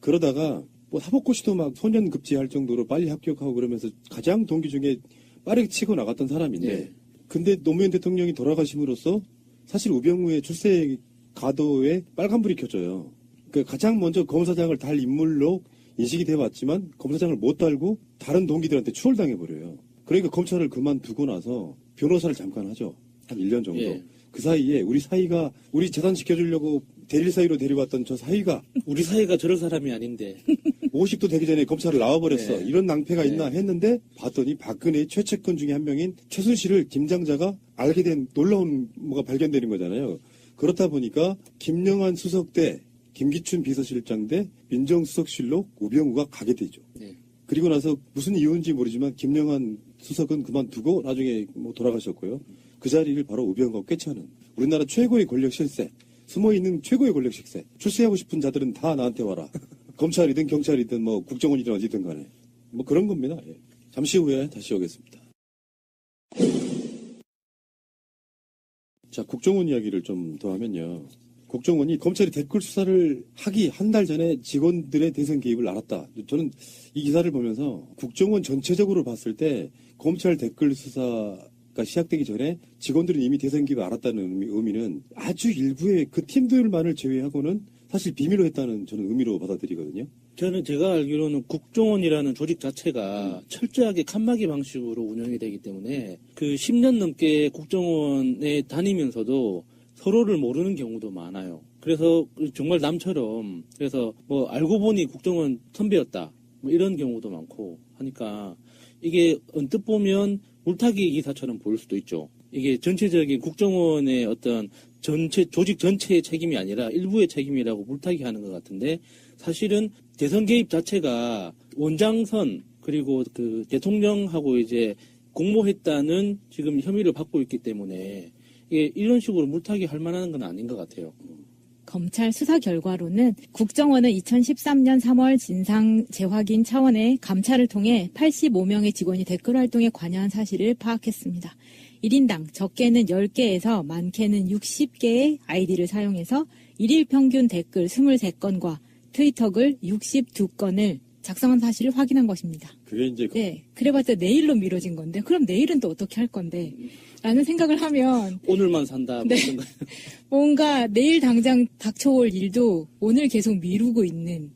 그러다가 뭐 사법고시도 막 소년급제할 정도로 빨리 합격하고 그러면서 가장 동기 중에 빠르게 치고 나갔던 사람인데 네. 근데 노무현 대통령이 돌아가심으로써 사실 우병우의 출세 가도에 빨간불이 켜져요. 그 가장 먼저 검사장을 달 인물로 인식이 돼왔지만 검사장을 못 달고 다른 동기들한테 추월당해버려요. 그러니까 검찰을 그만두고 나서 변호사를 잠깐 하죠. 한 1년 정도. 예. 그 사이에 우리 사이가 우리 재산 지켜주려고 대릴 사이로 데려왔던 저 사이가 우리 사이가 저럴 사람이 아닌데 50도 되기 전에 검찰을 나와버렸어. 네. 이런 낭패가 있나 했는데 봤더니 박근혜의 최측근 중에 한 명인 최순실을 김장자가 알게 된 놀라운 뭐가 발견되는 거잖아요. 그렇다 보니까 김영한 수석 대 김기춘 비서실장 대 민정수석실로 우병우가 가게 되죠. 네. 그리고 나서 무슨 이유인지 모르지만 김영한 수석은 그만두고 나중에 뭐 돌아가셨고요. 그 자리를 바로 우병우가 꿰차는 우리나라 최고의 권력 실세, 숨어있는 최고의 권력 실세. 출세하고 싶은 자들은 다 나한테 와라. 검찰이든 경찰이든 뭐 국정원이든 어디든 간에 뭐 그런 겁니다. 예. 잠시 후에 다시 오겠습니다. 자, 국정원 이야기를 좀 더 하면요. 국정원이 검찰이 댓글 수사를 하기 한 달 전에 직원들의 대선 개입을 알았다. 저는 이 기사를 보면서 국정원 전체적으로 봤을 때 검찰 댓글 수사가 시작되기 전에 직원들은 이미 대선 개입을 알았다는 의미는 아주 일부의 그 팀들만을 제외하고는 사실 비밀로 했다는 저는 의미로 받아들이거든요. 저는 제가 알기로는 국정원이라는 조직 자체가 철저하게 칸막이 방식으로 운영이 되기 때문에 그 10년 넘게 국정원에 다니면서도 서로를 모르는 경우도 많아요. 그래서 정말 남처럼 그래서 뭐 알고 보니 국정원 선배였다 뭐 이런 경우도 많고 하니까 이게 언뜻 보면 물타기 기사처럼 보일 수도 있죠. 이게 전체적인 국정원의 어떤 전체 조직 전체의 책임이 아니라 일부의 책임이라고 물타기 하는 것 같은데 사실은 대선 개입 자체가 원장선 그리고 그 대통령하고 이제 공모했다는 지금 혐의를 받고 있기 때문에 이게 이런 식으로 물타기 할 만한 건 아닌 것 같아요. 검찰 수사 결과로는 국정원은 2013년 3월 진상 재확인 차원의 감찰을 통해 85명의 직원이 댓글 활동에 관여한 사실을 파악했습니다. 1인당 적게는 10개에서 많게는 60개의 아이디를 사용해서 일일 평균 댓글 23건과 트위터글 62건을 작성한 사실을 확인한 것입니다. 그게 이제 네, 그래봤자 내일로 미뤄진 건데 그럼 내일은 또 어떻게 할 건데 라는 생각을 하면 오늘만 산다. 네. 뭔가 내일 당장 닥쳐올 일도 오늘 계속 미루고 있는.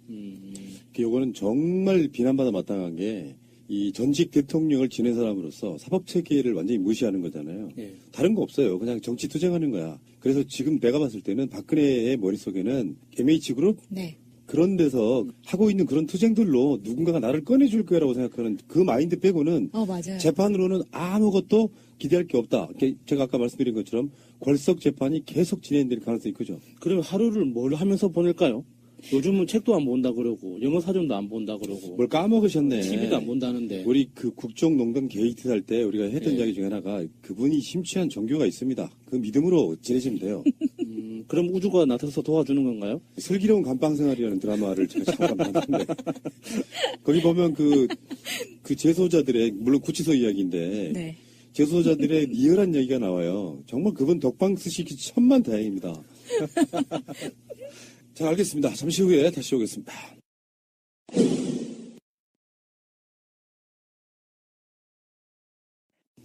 요거는 정말 비난받아 마땅한 게 이 전직 대통령을 지낸 사람으로서 사법체계를 완전히 무시하는 거잖아요. 예. 다른 거 없어요. 그냥 정치 투쟁하는 거야. 그래서 지금 내가 봤을 때는 박근혜의 머릿속에는 MH그룹 네. 그런 데서 하고 있는 그런 투쟁들로 누군가가 나를 꺼내줄 거라고 생각하는 그 마인드 빼고는 맞아요. 재판으로는 아무것도 기대할 게 없다. 제가 아까 말씀드린 것처럼 궐석 재판이 계속 진행될 가능성이 크죠. 그러면 하루를 뭘 하면서 보낼까요? 요즘은 책도 안 본다 그러고 영어 사전도 안 본다 그러고 뭘 까먹으셨네. TV도 안 본다는데. 우리 그 국정농단 게이트 할 때 우리가 했던 네. 이야기 중에 하나가 그분이 심취한 종교가 있습니다. 그 믿음으로 지내시면 돼요. 그럼 우주가 나서서 도와주는 건가요? 슬기로운 감방생활이라는 드라마를 제가 잠깐 봤는데 거기 보면 그 재소자들의 물론 구치소 이야기인데 네. 재소자들의 리얼한 얘기가 나와요. 정말 그분 덕방 쓰시기 천만 다행입니다. 자, 알겠습니다. 잠시 후에 다시 오겠습니다.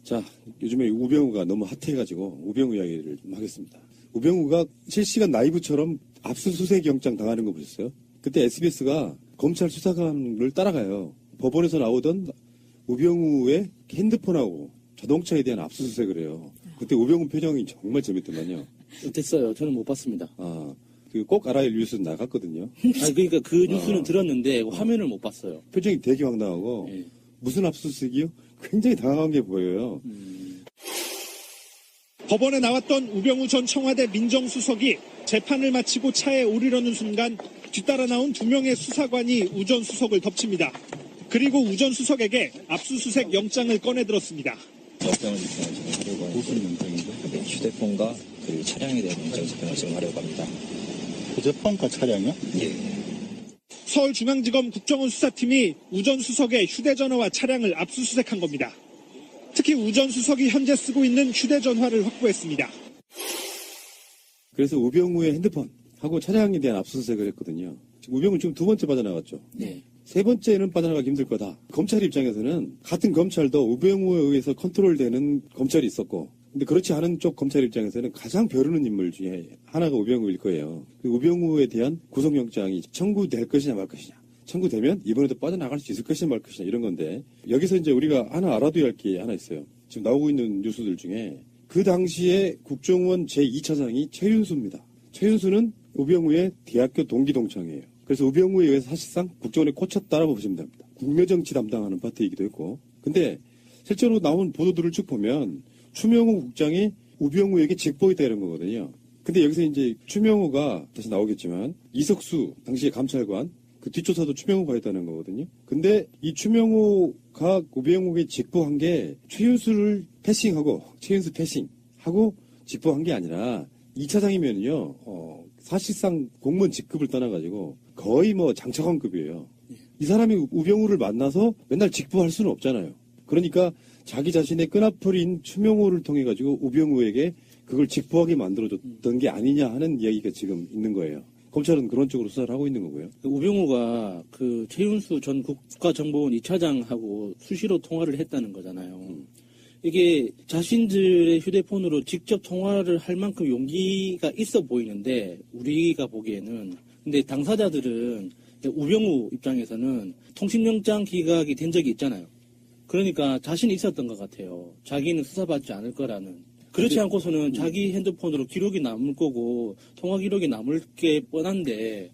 자, 요즘에 우병우가 너무 핫해가지고 우병우 이야기를 좀 하겠습니다. 우병우가 실시간 라이브처럼 압수수색 영장 당하는 거 보셨어요? 그때 SBS가 검찰 수사관을 따라가요. 법원에서 나오던 우병우의 핸드폰하고 자동차에 대한 압수수색을 해요. 그때 우병우 표정이 정말 재밌더만요. 됐어요. 저는 못 봤습니다. 꼭 알아야 할 뉴스 나갔거든요. 그러니까 그 뉴스는 들었는데 화면을 못 봤어요. 표정이 되게 황당하고 무슨 압수수색이요? 굉장히 당황한 게 보여요. 법원에 나왔던 우병우 전 청와대 민정수석이 재판을 마치고 차에 오르려는 순간 뒤따라 나온 2명의 수사관이 우 전 수석을 덮칩니다. 그리고 우 전 수석에게 압수수색 영장을 꺼내들었습니다. 영장을 집행을 하려고 무슨 영장이죠? 휴대폰과 그 차량에 대한 영장 집행을 지금 하려고 합니다. 휴대폰과 차량이요? 예. 서울중앙지검 국정원 수사팀이 우 전 수석의 휴대전화와 차량을 압수수색한 겁니다. 특히 우 전 수석이 현재 쓰고 있는 휴대전화를 확보했습니다. 그래서 우병우의 핸드폰하고 차량에 대한 압수수색을 했거든요. 우병우는 지금 2번째 빠져나갔죠. 네. 3번째는 빠져나가기 힘들 거다. 검찰 입장에서는 같은 검찰도 우병우에 의해서 컨트롤되는 검찰이 있었고, 근데 그렇지 않은 쪽 검찰 입장에서는 가장 벼르는 인물 중에 하나가 우병우일 거예요. 그 우병우에 대한 구속영장이 청구될 것이냐 말 것이냐. 청구되면 이번에도 빠져나갈 수 있을 것이냐 말 것이냐 이런 건데, 여기서 이제 우리가 하나 알아둬야 할 게 하나 있어요. 지금 나오고 있는 뉴스들 중에 그 당시에 국정원 제2차장이 최윤수입니다. 최윤수는 우병우의 대학교 동기 동창이에요. 그래서 우병우에 의해서 사실상 국정원에 꽂혔다라고 보시면 됩니다. 국내정치 담당하는 파트이기도 했고. 근데 실제로 나온 보도들을 쭉 보면 추명호 국장이 우병우에게 직보했다 이런 거거든요. 근데 여기서 이제 추명호가 다시 나오겠지만 이석수 당시의 감찰관 그 뒷조사도 추명호가 했다는 거거든요. 근데 이 추명호가 우병우에게 직보한 게 최윤수 패싱하고 직보한 게 아니라 2차장이면요, 사실상 공무원 직급을 떠나가지고 거의 뭐 장차관급이에요. 이 사람이 우병우를 만나서 맨날 직보할 수는 없잖아요. 그러니까 자기 자신의 끈앞풀인 추명호를 통해 가지고 우병우에게 그걸 직보하게 만들어줬던 게 아니냐 하는 이야기가 지금 있는 거예요. 검찰은 그런 쪽으로 수사를 하고 있는 거고요. 우병우가 그 최윤수 전 국가정보원 2차장하고 수시로 통화를 했다는 거잖아요. 이게 자신들의 휴대폰으로 직접 통화를 할 만큼 용기가 있어 보이는데 우리가 보기에는, 근데 당사자들은 우병우 입장에서는 통신영장 기각이 된 적이 있잖아요. 그러니까 자신이 있었던 것 같아요. 자기는 수사받지 않을 거라는. 그렇지 않고서는 자기 핸드폰으로 기록이 남을 거고 통화 기록이 남을 게 뻔한데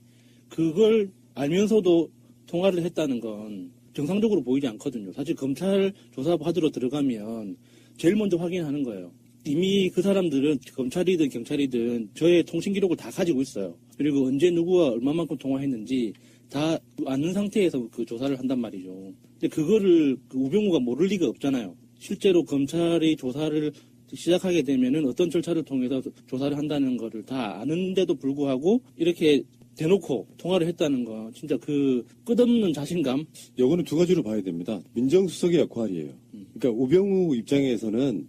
그걸 알면서도 통화를 했다는 건 정상적으로 보이지 않거든요. 사실 검찰 조사 받으러 들어가면 제일 먼저 확인하는 거예요. 이미 그 사람들은 검찰이든 경찰이든 저의 통신 기록을 다 가지고 있어요. 그리고 언제 누구와 얼마만큼 통화했는지 다 아는 상태에서 그 조사를 한단 말이죠. 근데 그거를 우병우가 모를 리가 없잖아요. 실제로 검찰이 조사를 시작하게 되면은 어떤 절차를 통해서 조사를 한다는 거를 다 아는데도 불구하고 이렇게 대놓고 통화를 했다는 거 진짜 그 끝없는 자신감. 요거는 두 가지로 봐야 됩니다. 민정수석의 역할이에요. 그러니까 우병우 입장에서는